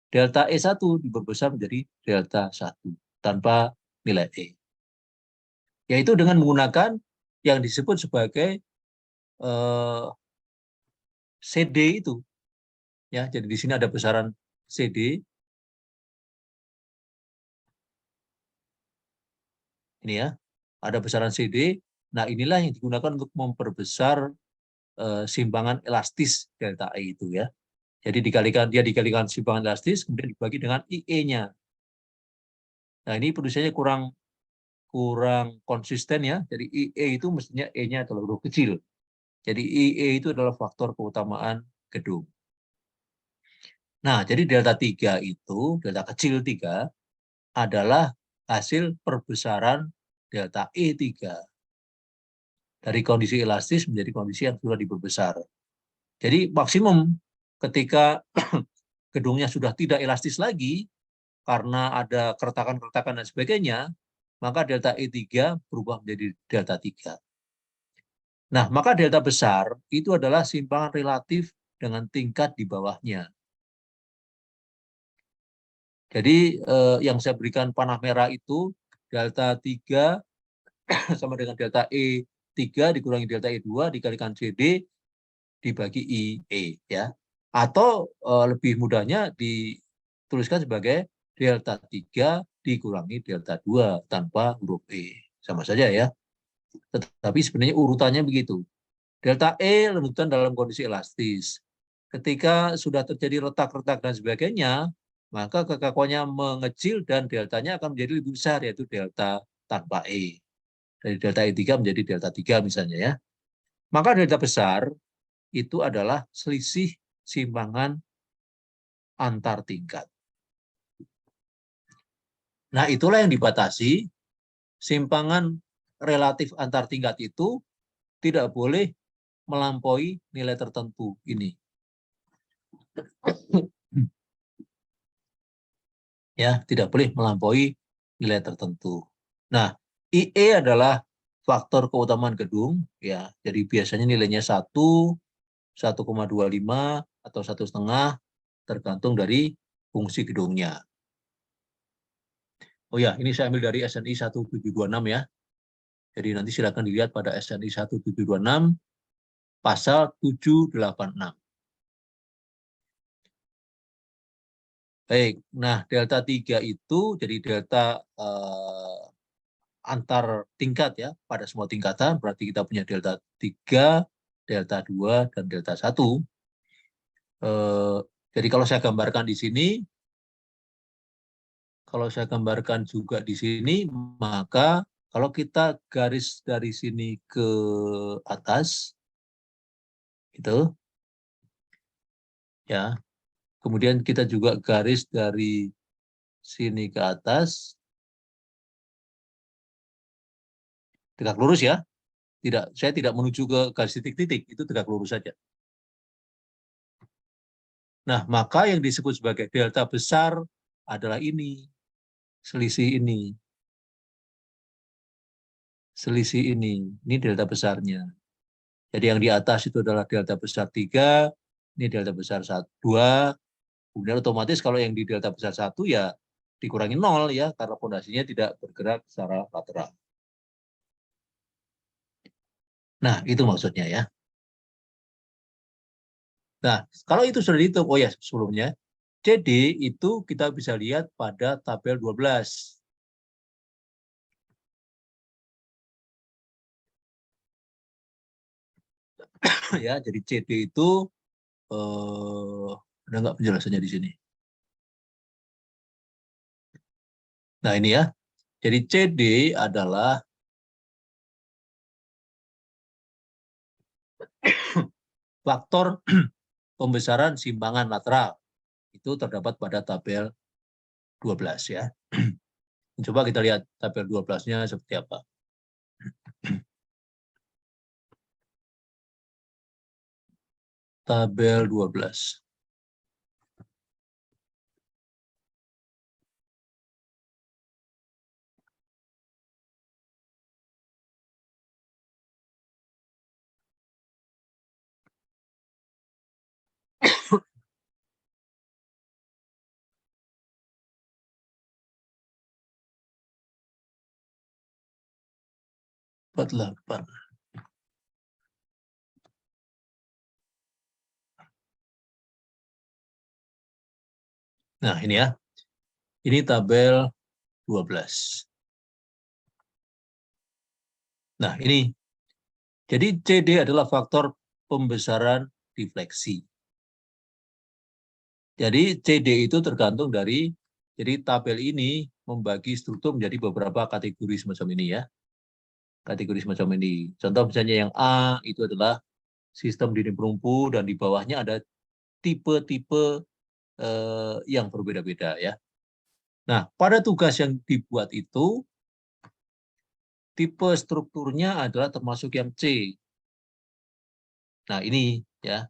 Delta E1 diperbesar menjadi delta 1 tanpa nilai E. Yaitu dengan menggunakan yang disebut sebagai CD itu. Ya, jadi di sini ada besaran CD. Ini ya, ada besaran CD. Nah, inilah yang digunakan untuk memperbesar simpangan elastis delta E itu ya. Jadi dikalikan simpangan elastis, kemudian dibagi dengan IE-nya. Nah, ini penulisannya kurang konsisten ya. Jadi IE itu mestinya E-nya adalah huruf kecil. Jadi IE itu adalah faktor keutamaan gedung. Nah, jadi delta 3 itu, delta kecil 3, adalah hasil perbesaran delta E3. Dari kondisi elastis menjadi kondisi yang sudah diperbesar. Jadi maksimum ketika gedungnya sudah tidak elastis lagi, karena ada keretakan-keretakan dan sebagainya, maka delta E3 berubah menjadi delta 3. Nah, maka delta besar itu adalah simpangan relatif dengan tingkat di bawahnya. Jadi yang saya berikan panah merah itu delta 3 sama dengan delta E3 dikurangi delta E2 dikalikan CD dibagi IE ya. Atau lebih mudahnya dituliskan sebagai delta 3 dikurangi delta 2 tanpa huruf E. Sama saja ya. Tetapi sebenarnya urutannya begitu. Delta E rebutan dalam kondisi elastis. Ketika sudah terjadi retak-retak dan sebagainya, maka kekakuannya mengecil dan deltanya akan menjadi lebih besar, yaitu delta tanpa E. Dari delta E3 menjadi delta 3 misalnya ya. Maka delta besar itu adalah selisih simpangan antar tingkat. Nah, itulah yang dibatasi. Simpangan relatif antar tingkat itu tidak boleh melampaui nilai tertentu ini. Ya, tidak boleh melampaui nilai tertentu. Nah, IE adalah faktor keutamaan gedung ya. Jadi biasanya nilainya 1, 1,25 atau 1,5 tergantung dari fungsi gedungnya. Oh ya, ini saya ambil dari SNI 1726 ya. Jadi nanti silakan dilihat pada SNI 1726 pasal 786. Baik, nah delta 3 itu jadi delta antar tingkat ya pada semua tingkatan, berarti kita punya delta 3, delta 2, dan delta 1. Jadi kalau saya gambarkan di sini, kalau saya gambarkan juga di sini, maka kalau kita garis dari sini ke atas, itu ya, kemudian kita juga garis dari sini ke atas, tegak lurus ya, saya tidak menuju ke garis titik-titik, itu tegak lurus saja. Nah, maka yang disebut sebagai delta besar adalah ini, selisih ini. Selisih ini delta besarnya. Jadi yang di atas itu adalah delta besar 3, ini delta besar 2, kemudian otomatis kalau yang di delta besar 1 ya dikurangi 0 ya, karena fondasinya tidak bergerak secara lateral. Nah, itu maksudnya ya. Nah, kalau itu sudah dihitung, oh ya sebelumnya, CD itu kita bisa lihat pada tabel 12. Ya, jadi CD itu ada nggak penjelasannya di sini? Nah, ini ya. Jadi CD adalah faktor pembesaran simpangan lateral. Itu terdapat pada tabel 12 ya. Coba kita lihat tabel 12-nya seperti apa. tabel 12. Nah, ini ya. Ini tabel 12. Nah, ini. Jadi CD adalah faktor pembesaran difleksi. Jadi CD itu tergantung dari, jadi tabel ini membagi struktur menjadi beberapa kategori semacam ini ya. Kategori semacam ini. Contoh misalnya yang A itu adalah sistem dinding perumpu dan di bawahnya ada tipe-tipe yang berbeda-beda ya. Nah, pada tugas yang dibuat itu, tipe strukturnya adalah termasuk yang C. Nah, ini ya,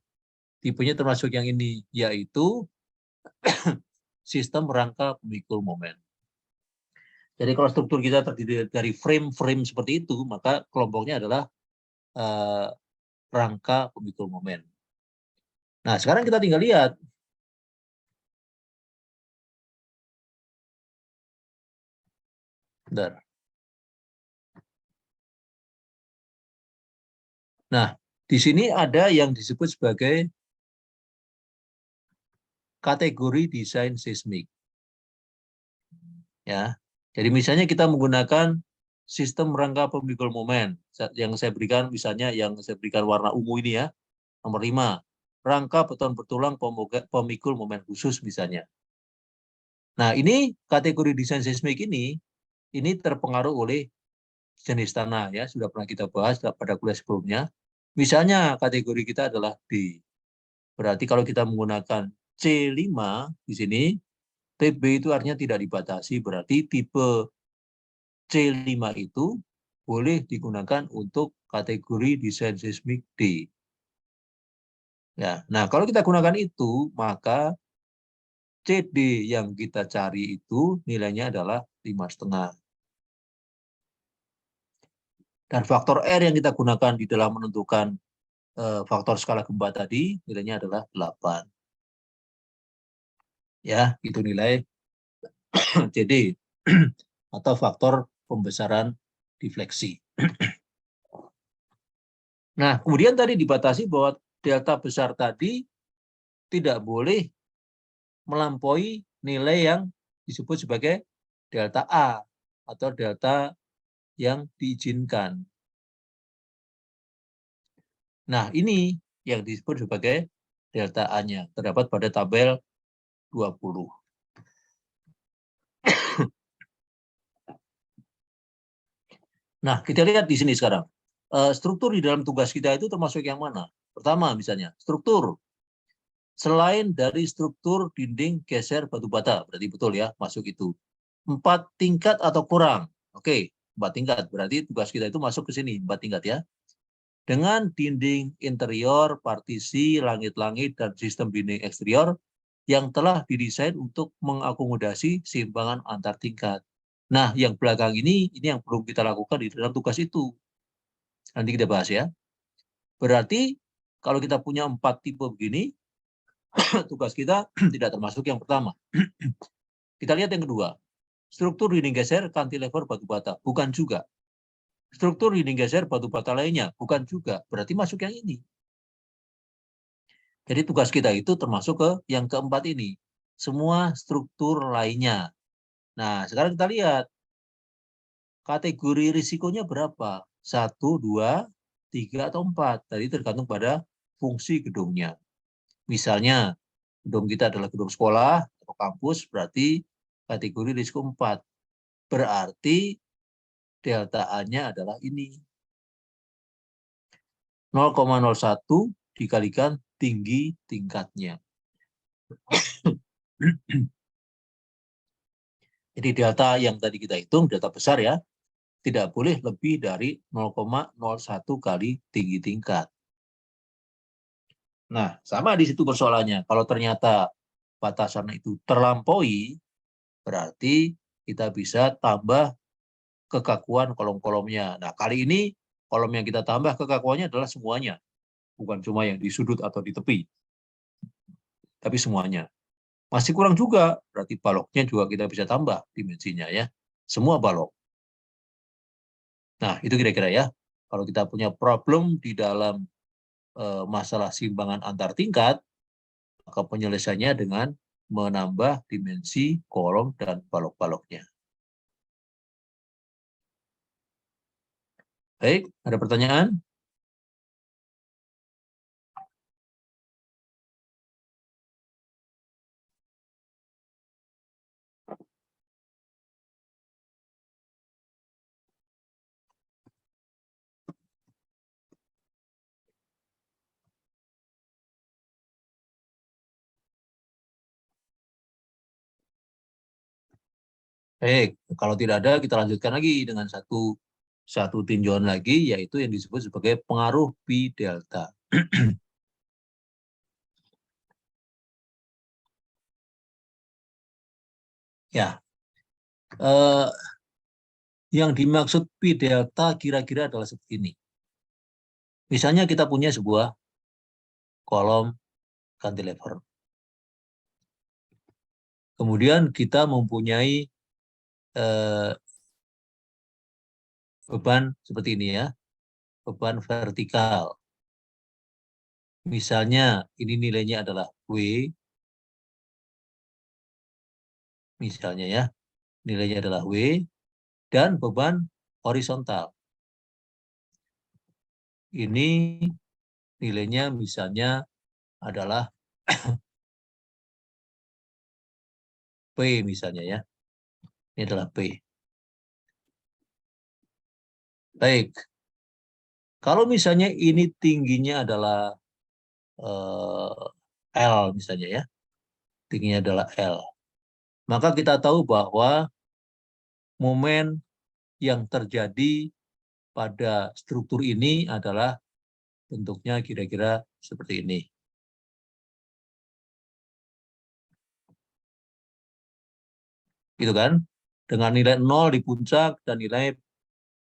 tipenya termasuk yang ini, yaitu sistem rangka pemikul momen. Jadi kalau struktur kita terdiri dari frame-frame seperti itu, maka kelompoknya adalah rangka pemikul momen. Nah, sekarang kita tinggal lihat. Bentar. Nah, di sini ada yang disebut sebagai kategori desain seismik. Ya. Jadi misalnya kita menggunakan sistem rangka pemikul momen yang saya berikan, misalnya yang saya berikan warna ungu ini ya, nomor 5, rangka beton bertulang pemikul momen khusus misalnya. Nah, ini kategori desain seismik ini terpengaruh oleh jenis tanah ya, sudah pernah kita bahas pada kuliah sebelumnya. Misalnya kategori kita adalah D. Berarti kalau kita menggunakan C5 di sini, TB itu artinya tidak dibatasi, berarti tipe C5 itu boleh digunakan untuk kategori desain seismik D. Ya, nah kalau kita gunakan itu, maka CD yang kita cari itu nilainya adalah 5,5. Dan faktor R yang kita gunakan di dalam menentukan faktor skala gempa tadi, nilainya adalah 8. Ya, itu nilai CD atau faktor pembesaran difleksi. Nah, kemudian tadi dibatasi bahwa delta besar tadi tidak boleh melampaui nilai yang disebut sebagai delta A atau delta yang diizinkan. Nah, ini yang disebut sebagai delta A-nya, terdapat pada tabel 20. Nah, kita lihat di sini sekarang. Struktur di dalam tugas kita itu termasuk yang mana? Pertama, misalnya, struktur. Selain dari struktur dinding geser batu bata, berarti betul ya, masuk itu. 4 tingkat atau kurang. Oke, 4 tingkat. Berarti tugas kita itu masuk ke sini, 4 tingkat ya. Dengan dinding interior, partisi, langit-langit, dan sistem dinding eksterior yang telah didesain untuk mengakomodasi seimbangan antar tingkat. Nah, yang belakang ini yang belum kita lakukan di dalam tugas itu. Nanti kita bahas ya. Berarti kalau kita punya 4 tipe begini, tugas kita tidak termasuk yang pertama. Kita lihat yang kedua. Struktur dinding geser cantilever batu bata. Bukan juga. Struktur dinding geser batu bata lainnya. Bukan juga. Berarti masuk yang ini. Jadi tugas kita itu termasuk ke yang keempat ini. Semua struktur lainnya. Nah, sekarang kita lihat. Kategori risikonya berapa? 1, 2, 3, atau 4. Tadi tergantung pada fungsi gedungnya. Misalnya, gedung kita adalah gedung sekolah atau kampus, berarti kategori risiko 4. Berarti delta A-nya adalah ini. 0,01 dikalikan tinggi tingkatnya. Jadi delta yang tadi kita hitung, delta besar ya, tidak boleh lebih dari 0,01 kali tinggi tingkat. Nah, sama di situ persoalannya. Kalau ternyata batasan itu terlampaui, berarti kita bisa tambah kekakuan kolom-kolomnya. Nah, kali ini kolom yang kita tambah kekakuannya adalah semuanya. Bukan cuma yang di sudut atau di tepi, tapi semuanya. Masih kurang juga, berarti baloknya juga kita bisa tambah dimensinya ya. Semua balok. Nah, itu kira-kira ya. Kalau kita punya problem di dalam masalah simbangan antar tingkat, maka penyelesaiannya dengan menambah dimensi kolom dan balok-baloknya. Baik, ada pertanyaan? Baik, kalau tidak ada, kita lanjutkan lagi dengan satu tinjauan lagi, yaitu yang disebut sebagai pengaruh pi delta. Ya, yang dimaksud pi delta kira-kira adalah seperti ini. Misalnya kita punya sebuah kolom cantilever. Kemudian kita mempunyai beban seperti ini ya, beban vertikal. Misalnya ini nilainya adalah W, misalnya ya, nilainya adalah W, dan beban horizontal. Ini nilainya misalnya adalah P misalnya ya, ini adalah P. Baik, kalau misalnya ini tingginya adalah L misalnya ya, tingginya adalah L, maka kita tahu bahwa momen yang terjadi pada struktur ini adalah bentuknya kira-kira seperti ini. Gitu kan? Dengan nilai 0 di puncak dan nilai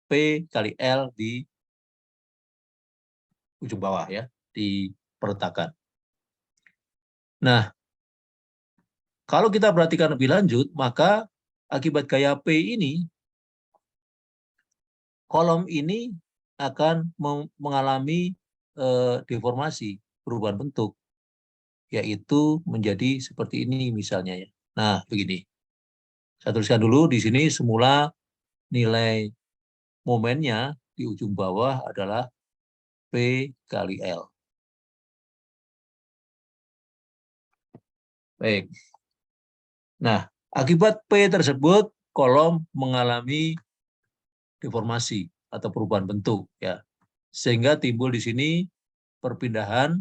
P kali L di ujung bawah ya, di perletakan. Nah, kalau kita perhatikan lebih lanjut, maka akibat gaya P ini, kolom ini akan mengalami deformasi, perubahan bentuk, yaitu menjadi seperti ini misalnya ya. Nah, begini. Saya tuliskan dulu di sini semula nilai momennya di ujung bawah adalah P kali L. Baik. Nah, akibat P tersebut, kolom mengalami deformasi atau perubahan bentuk ya. Sehingga timbul di sini perpindahan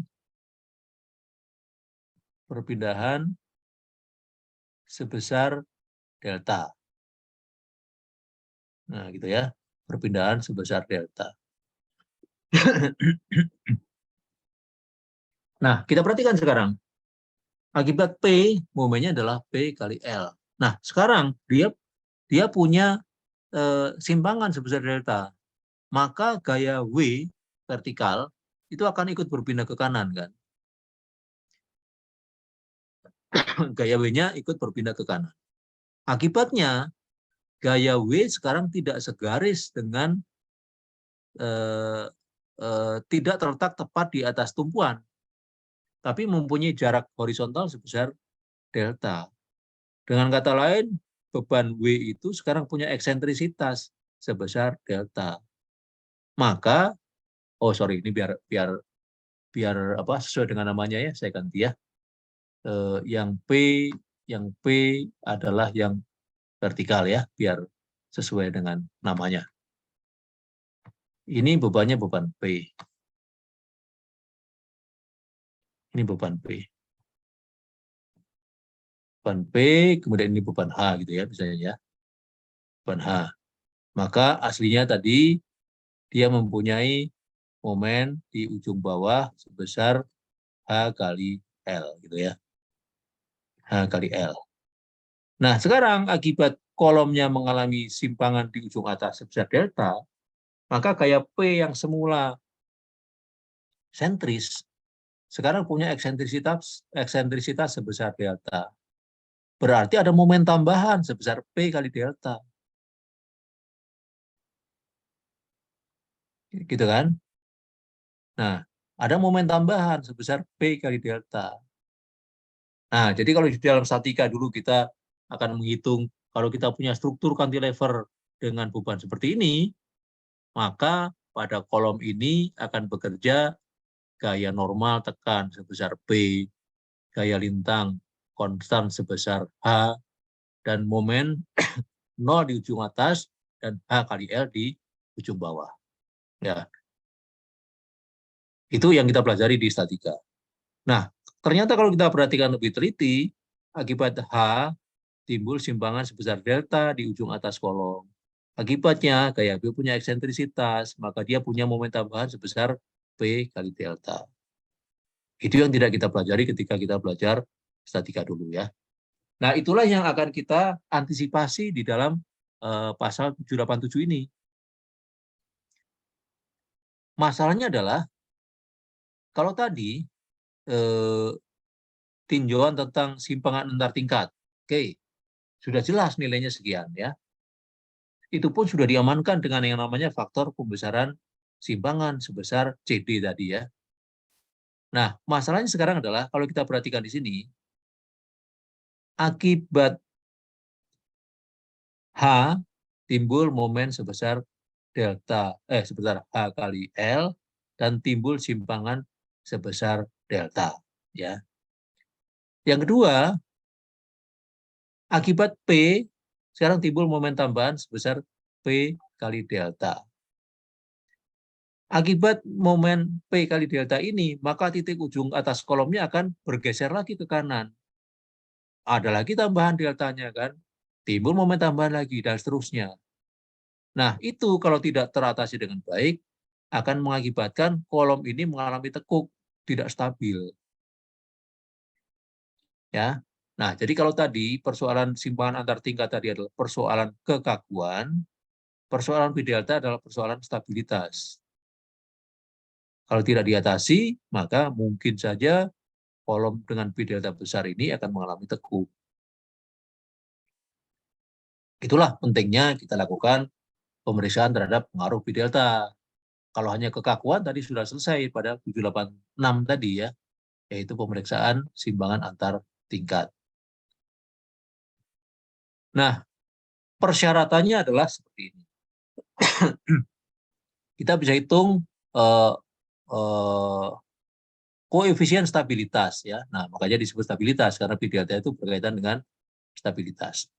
sebesar delta. Nah, gitu ya. Perpindahan sebesar delta. Nah, kita perhatikan sekarang. Akibat P, momennya adalah P kali L. Nah, sekarang dia punya simpangan sebesar delta. Maka gaya W vertikal itu akan ikut berpindah ke kanan kan. Gaya W-nya ikut berpindah ke kanan. Akibatnya gaya W sekarang tidak segaris dengan tidak terletak tepat di atas tumpuan, tapi mempunyai jarak horizontal sebesar delta. Dengan kata lain, beban W itu sekarang punya eksentrisitas sebesar delta. Maka, oh sorry, ini biar biar apa sesuai dengan namanya ya, saya ganti ya. Yang P adalah yang vertikal ya, biar sesuai dengan namanya. Ini bebannya beban P. Ini beban P. Beban P, kemudian ini beban H gitu ya, misalnya ya. Beban H. Maka aslinya tadi dia mempunyai momen di ujung bawah sebesar H kali L gitu ya. H kali L. Nah, sekarang akibat kolomnya mengalami simpangan di ujung atas sebesar delta, maka gaya P yang semula sentris sekarang punya eksentrisitas sebesar delta. Berarti ada momen tambahan sebesar P kali delta. Gitu kan? Nah, ada momen tambahan sebesar P kali delta. Nah, jadi kalau di dalam statika dulu kita akan menghitung kalau kita punya struktur cantilever dengan beban seperti ini, maka pada kolom ini akan bekerja gaya normal tekan sebesar P, gaya lintang konstan sebesar H, dan momen 0 di ujung atas dan H kali L di ujung bawah. Ya, itu yang kita pelajari di statika. Nah, ternyata kalau kita perhatikan lebih teliti, akibat H timbul simpangan sebesar delta di ujung atas kolom. Akibatnya, gaya B punya eksentrisitas, maka dia punya momen tambahan sebesar P kali delta. Itu yang tidak kita pelajari ketika kita belajar statika dulu ya. Nah, itulah yang akan kita antisipasi di dalam pasal 787 ini. Masalahnya adalah, kalau tadi tinjauan tentang simpangan antar tingkat, oke, sudah jelas nilainya sekian ya. Itu pun sudah diamankan dengan yang namanya faktor pembesaran simpangan sebesar CD tadi ya. Nah, masalahnya sekarang adalah kalau kita perhatikan di sini, akibat H timbul momen sebesar sebesar H kali L dan timbul simpangan sebesar delta ya. Yang kedua, akibat P sekarang timbul momen tambahan sebesar P kali delta. Akibat momen P kali delta ini, maka titik ujung atas kolomnya akan bergeser lagi ke kanan. Ada lagi tambahan deltanya kan, timbul momen tambahan lagi, dan seterusnya. Nah, itu kalau tidak teratasi dengan baik, akan mengakibatkan kolom ini mengalami tekuk, tidak stabil. Ya. Nah, jadi kalau tadi persoalan simpangan antar tingkat tadi adalah persoalan kekakuan, persoalan P delta adalah persoalan stabilitas. Kalau tidak diatasi, maka mungkin saja kolom dengan P delta besar ini akan mengalami tekuk. Itulah pentingnya kita lakukan pemeriksaan terhadap pengaruh P delta. Kalau hanya kekakuan tadi sudah selesai pada 786 tadi ya, yaitu pemeriksaan simpangan antar tingkat. Nah, persyaratannya adalah seperti ini. Kita bisa hitung koefisien stabilitas ya. Nah, makanya disebut stabilitas karena P delta itu berkaitan dengan stabilitas.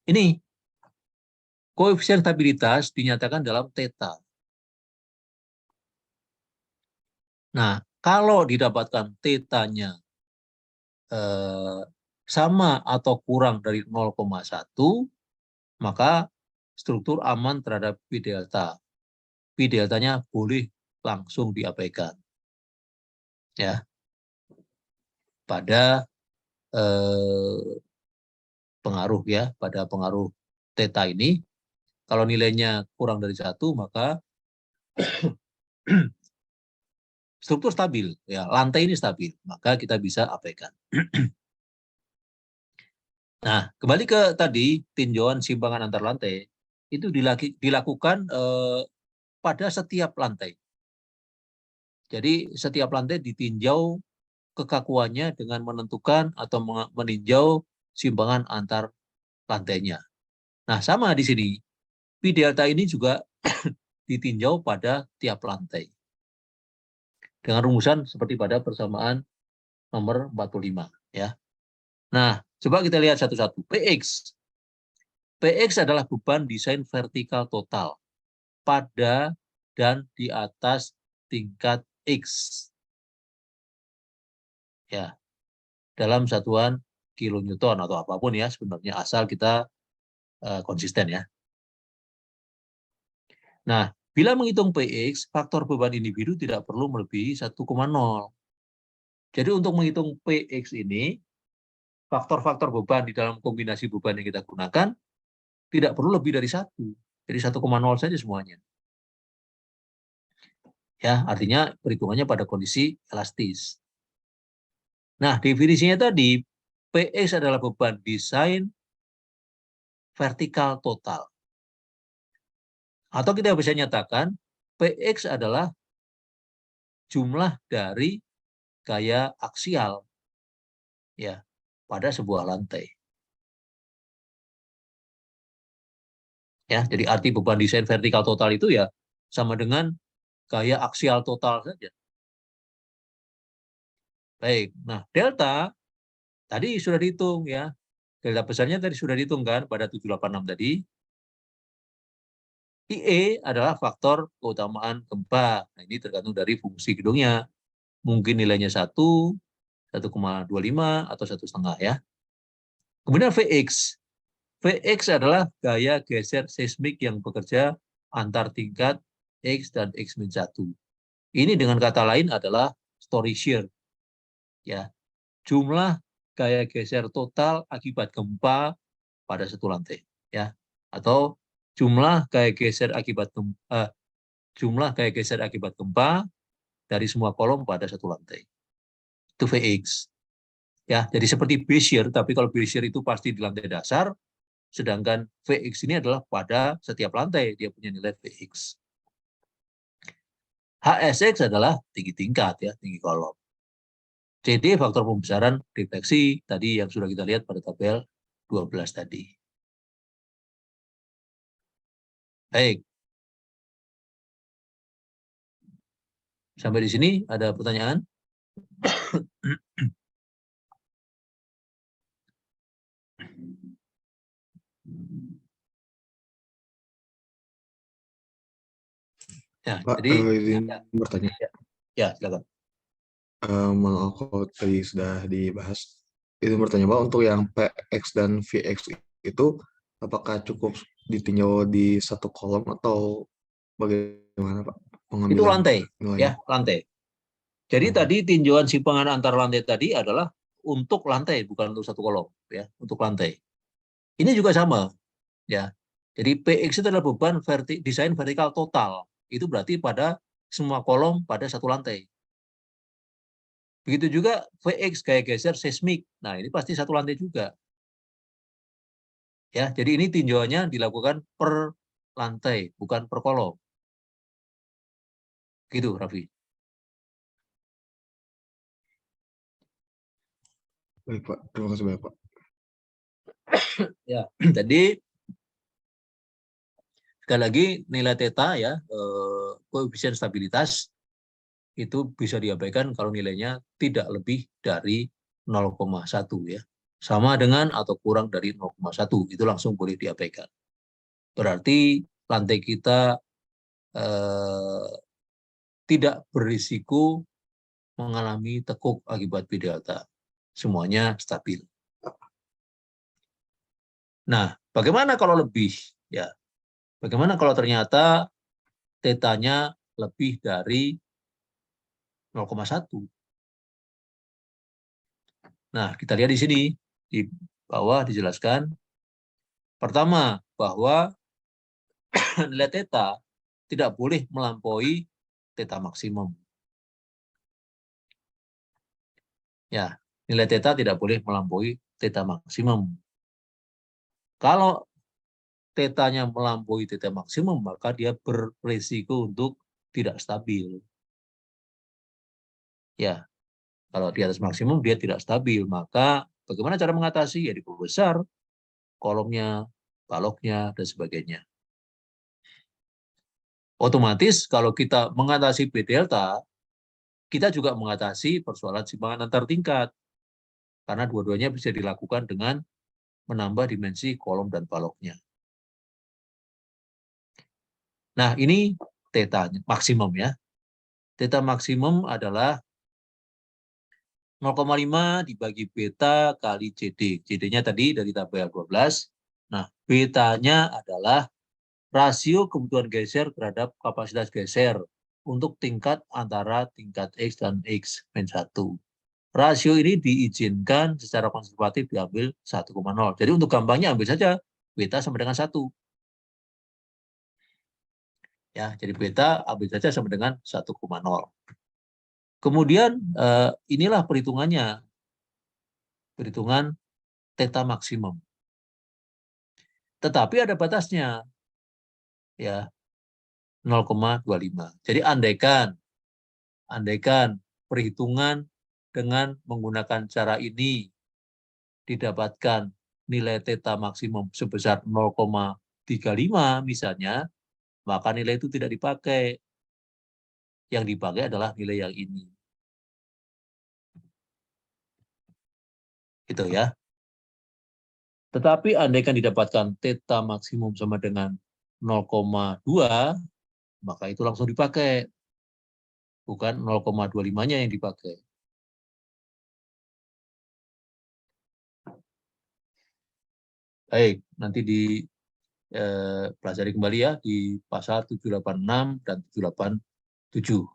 Ini koefisien stabilitas dinyatakan dalam theta. Nah, kalau didapatkan θ-nya sama atau kurang dari 0,1, maka struktur aman terhadap P delta. P deltanya boleh langsung diabaikan. Ya, pada pengaruh ya, pada pengaruh θ ini, kalau nilainya kurang dari 1, maka struktur stabil, ya lantai ini stabil, maka kita bisa abaikan. Nah, kembali ke tadi tinjauan simpangan antar lantai itu dilakukan pada setiap lantai. Jadi setiap lantai ditinjau kekakuannya dengan menentukan atau meninjau simpangan antar lantainya. Nah, sama di sini. P delta ini juga ditinjau pada tiap lantai. Dengan rumusan seperti pada persamaan nomor 45 ya. Nah, coba kita lihat satu-satu. PX. PX adalah beban desain vertikal total pada dan di atas tingkat X. Ya, dalam satuan kilonewton atau apapun ya sebenarnya, asal kita konsisten ya. Nah, bila menghitung PX, faktor beban individu tidak perlu melebihi 1,0. Jadi untuk menghitung PX ini, faktor-faktor beban di dalam kombinasi beban yang kita gunakan tidak perlu lebih dari 1. Jadi 1,0 saja semuanya. Ya, artinya perhitungannya pada kondisi elastis. Nah, definisinya tadi, PX adalah beban desain vertikal total. Atau kita bisa nyatakan, PX adalah jumlah dari gaya aksial ya pada sebuah lantai. Ya, jadi arti beban desain vertikal total itu ya sama dengan gaya aksial total saja. Baik, nah delta tadi sudah dihitung ya. Delta besarnya tadi sudah dihitung kan pada 786 tadi. IE adalah faktor keutamaan gempa. Nah, ini tergantung dari fungsi gedungnya. Mungkin nilainya 1, 1,25 atau 1,5 ya. Kemudian VX. VX adalah gaya geser seismik yang bekerja antar tingkat X dan X-1. Ini dengan kata lain adalah story shear. Ya, jumlah gaya geser total akibat gempa pada satu lantai. Ya, atau jumlah gaya geser akibat gempa dari semua kolom pada satu lantai. Itu VX. Ya, jadi seperti base shear, tapi kalau base shear itu pasti di lantai dasar, sedangkan VX ini adalah pada setiap lantai dia punya nilai VX. HSX adalah tinggi tingkat ya, tinggi kolom. CD faktor pembesaran refleksi tadi yang sudah kita lihat pada tabel 12 tadi. Baik. Sampai di sini ada pertanyaan? Ya, Pak, jadi izin bertanya. ya, silakan. Maaf kalau tadi sudah dibahas. Izin bertanya, Pak, untuk yang PX dan VX itu apakah cukup ditinjau di satu kolom atau bagaimana, Pak, Itu pengambilan lantai, nilainya? ya, lantai. Jadi Lantai. tadi tinjauan simpangan antar lantai tadi adalah untuk lantai, bukan untuk satu kolom, ya, untuk lantai. Ini juga sama, ya. Jadi PX itu adalah beban desain vertikal total. Itu berarti pada semua kolom pada satu lantai. Begitu juga VX gaya geser seismik. Nah, ini pasti satu lantai juga. Ya, jadi ini tinjauannya dilakukan per lantai, bukan per kolom. Gitu, Raffi. Baik, Pak. Terima kasih banyak, Pak. Ya, jadi sekali lagi nilai theta ya, koefisien stabilitas itu bisa diabaikan kalau nilainya tidak lebih dari 0,1 ya. Sama dengan atau kurang dari 0,1 itu langsung boleh diabaikan. Berarti lantai kita tidak berisiko mengalami tekuk akibat B delta. Semuanya stabil. Nah, bagaimana kalau lebih? Ya, bagaimana kalau ternyata tetanya lebih dari 0,1? Nah, kita lihat di sini di bawah dijelaskan. Pertama, bahwa nilai theta tidak boleh melampaui theta maksimum. Ya, nilai theta tidak boleh melampaui theta maksimum. Kalau tetanya melampaui theta maksimum, maka dia beresiko untuk tidak stabil. Ya, kalau di atas maksimum dia tidak stabil, maka bagaimana cara mengatasi? Ya diperbesar kolomnya, baloknya, dan sebagainya. Otomatis kalau kita mengatasi B delta, kita juga mengatasi persoalan simpangan antar tingkat. Karena dua-duanya bisa dilakukan dengan menambah dimensi kolom dan baloknya. Nah, ini theta maksimum ya. Theta maksimum adalah 0,5 dibagi beta kali CD. CD-nya tadi dari tabel 12. Nah, betanya adalah rasio kebutuhan geser terhadap kapasitas geser untuk tingkat antara tingkat X dan X-1. rasio ini diizinkan secara konservatif diambil 1,0. Jadi untuk gampangnya ambil saja beta sama dengan 1. Ya, jadi beta ambil saja sama dengan 1,0. Kemudian inilah perhitungannya. Perhitungan theta maksimum. Tetapi ada batasnya. Ya, 0,25. Jadi andaikan perhitungan dengan menggunakan cara ini didapatkan nilai theta maksimum sebesar 0,35 misalnya, maka nilai itu tidak dipakai. Yang dipakai adalah nilai yang ini. Gitu ya. Tetapi andaikan didapatkan theta maksimum sama dengan 0,2, maka itu langsung dipakai. Bukan 0,25-nya yang dipakai. Baik, nanti pelajari kembali ya di pasal 786 dan 787.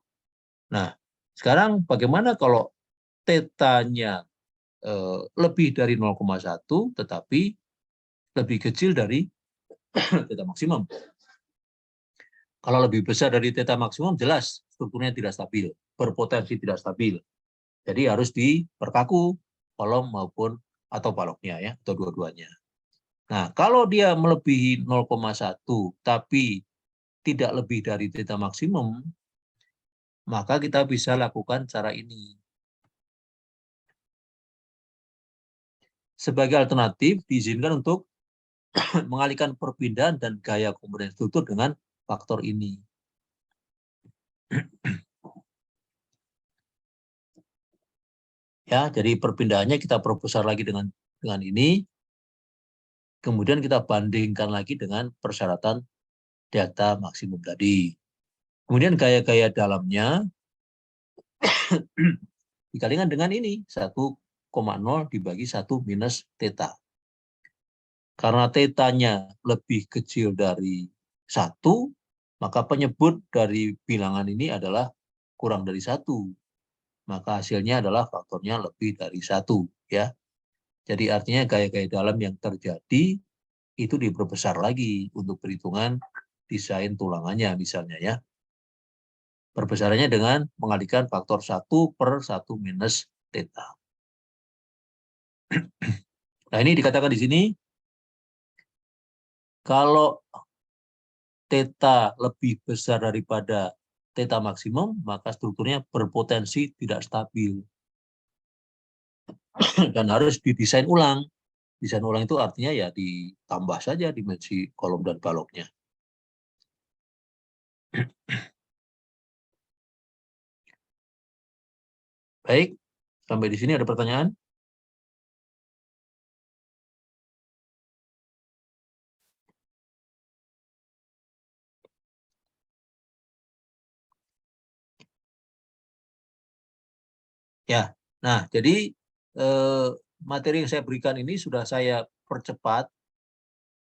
Nah, sekarang bagaimana kalau tetanya lebih dari 0,1 tetapi lebih kecil dari theta maksimum? Kalau lebih besar dari theta maksimum, jelas strukturnya tidak stabil, berpotensi tidak stabil. Jadi harus diperkaku kolom maupun atau baloknya ya, atau dua-duanya. Nah, kalau dia melebihi 0,1 tapi tidak lebih dari theta maksimum, maka kita bisa lakukan cara ini. Sebagai alternatif, diizinkan untuk mengalihkan perpindahan dan gaya komponen struktur dengan faktor ini. Ya, jadi perpindahannya kita perbesar lagi dengan ini. Kemudian kita bandingkan lagi dengan persyaratan delta maksimum tadi. Kemudian gaya-gaya dalamnya dikalikan dengan ini, 1,0 dibagi 1 minus theta. Karena tetanya lebih kecil dari 1, maka penyebut dari bilangan ini adalah kurang dari 1. Maka hasilnya adalah faktornya lebih dari 1. Ya. Jadi artinya gaya-gaya dalam yang terjadi itu diperbesar lagi untuk perhitungan desain tulangannya misalnya ya. Perbesarannya dengan mengalihkan faktor 1 per 1 minus theta. Nah ini dikatakan di sini, kalau theta lebih besar daripada theta maksimum, maka strukturnya berpotensi tidak stabil. Dan harus didesain ulang. Desain ulang itu artinya ya ditambah saja dimensi kolom dan baloknya. Baik, sampai di sini ada pertanyaan? Ya, nah jadi materi yang saya berikan ini sudah saya percepat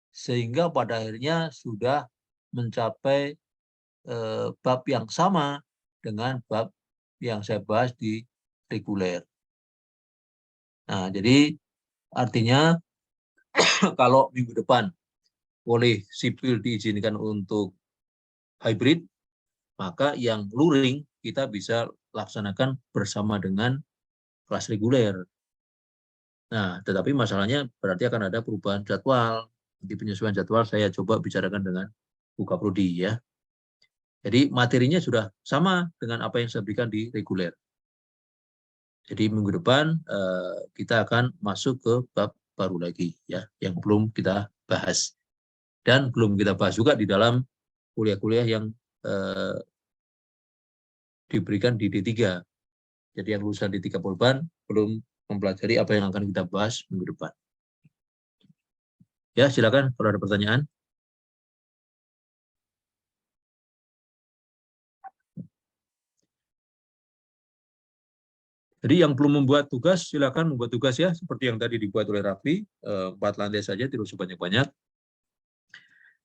sehingga pada akhirnya sudah mencapai bab yang sama dengan bab yang saya bahas di reguler. Nah, jadi artinya kalau minggu depan boleh sipil diizinkan untuk hybrid, maka yang luring kita bisa laksanakan bersama dengan kelas reguler. Nah, tetapi masalahnya berarti akan ada perubahan jadwal. Di penyesuaian jadwal saya coba bicarakan dengan Buka Prodi ya. Jadi materinya sudah sama dengan apa yang saya berikan di reguler. Jadi minggu depan kita akan masuk ke bab baru lagi ya, yang belum kita bahas. Dan belum kita bahas juga di dalam kuliah-kuliah yang diberikan di D3. Jadi yang lulusan D3 Polban belum mempelajari apa yang akan kita bahas minggu depan. Ya, silakan kalau ada pertanyaan. Jadi yang belum membuat tugas, silakan membuat tugas ya, seperti yang tadi dibuat oleh Raffi, 4 lantai saja, tidak usah banyak-banyak.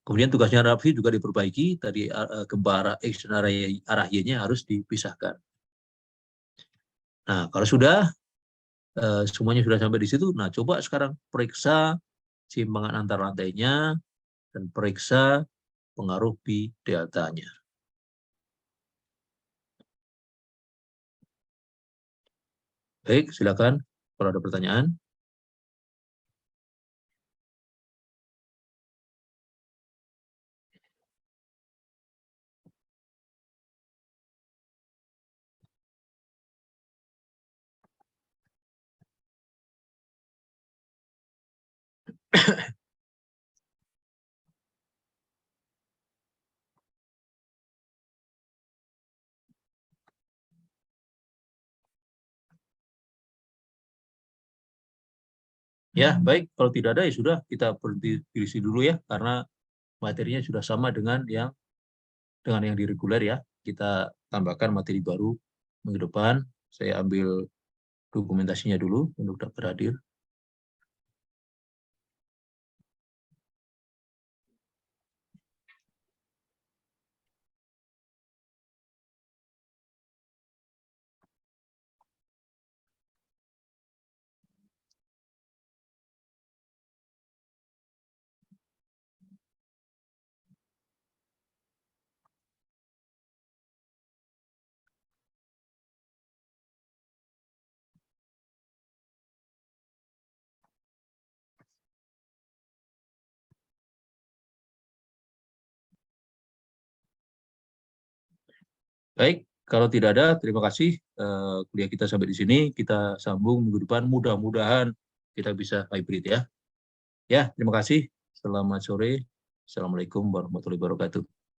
Kemudian tugasnya Raffi juga diperbaiki, tadi gempa arah X dan arah Y-nya harus dipisahkan. Nah, kalau sudah, semuanya sudah sampai di situ. Nah, coba sekarang periksa keseimbangan antar lantainya dan periksa pengaruh pi deltanya. Baik, silakan kalau ada pertanyaan. Ya, baik. Kalau tidak ada ya sudah, kita berhenti di sini dulu ya, karena materinya sudah sama dengan yang di reguler ya. Kita tambahkan materi baru minggu depan. Saya ambil dokumentasinya dulu untuk dapat hadir. Baik, kalau tidak ada, terima kasih. Kuliah kita sampai di sini. Kita sambung minggu depan. Mudah-mudahan kita bisa hybrid ya. Ya, terima kasih. Selamat sore. Assalamualaikum warahmatullahi wabarakatuh.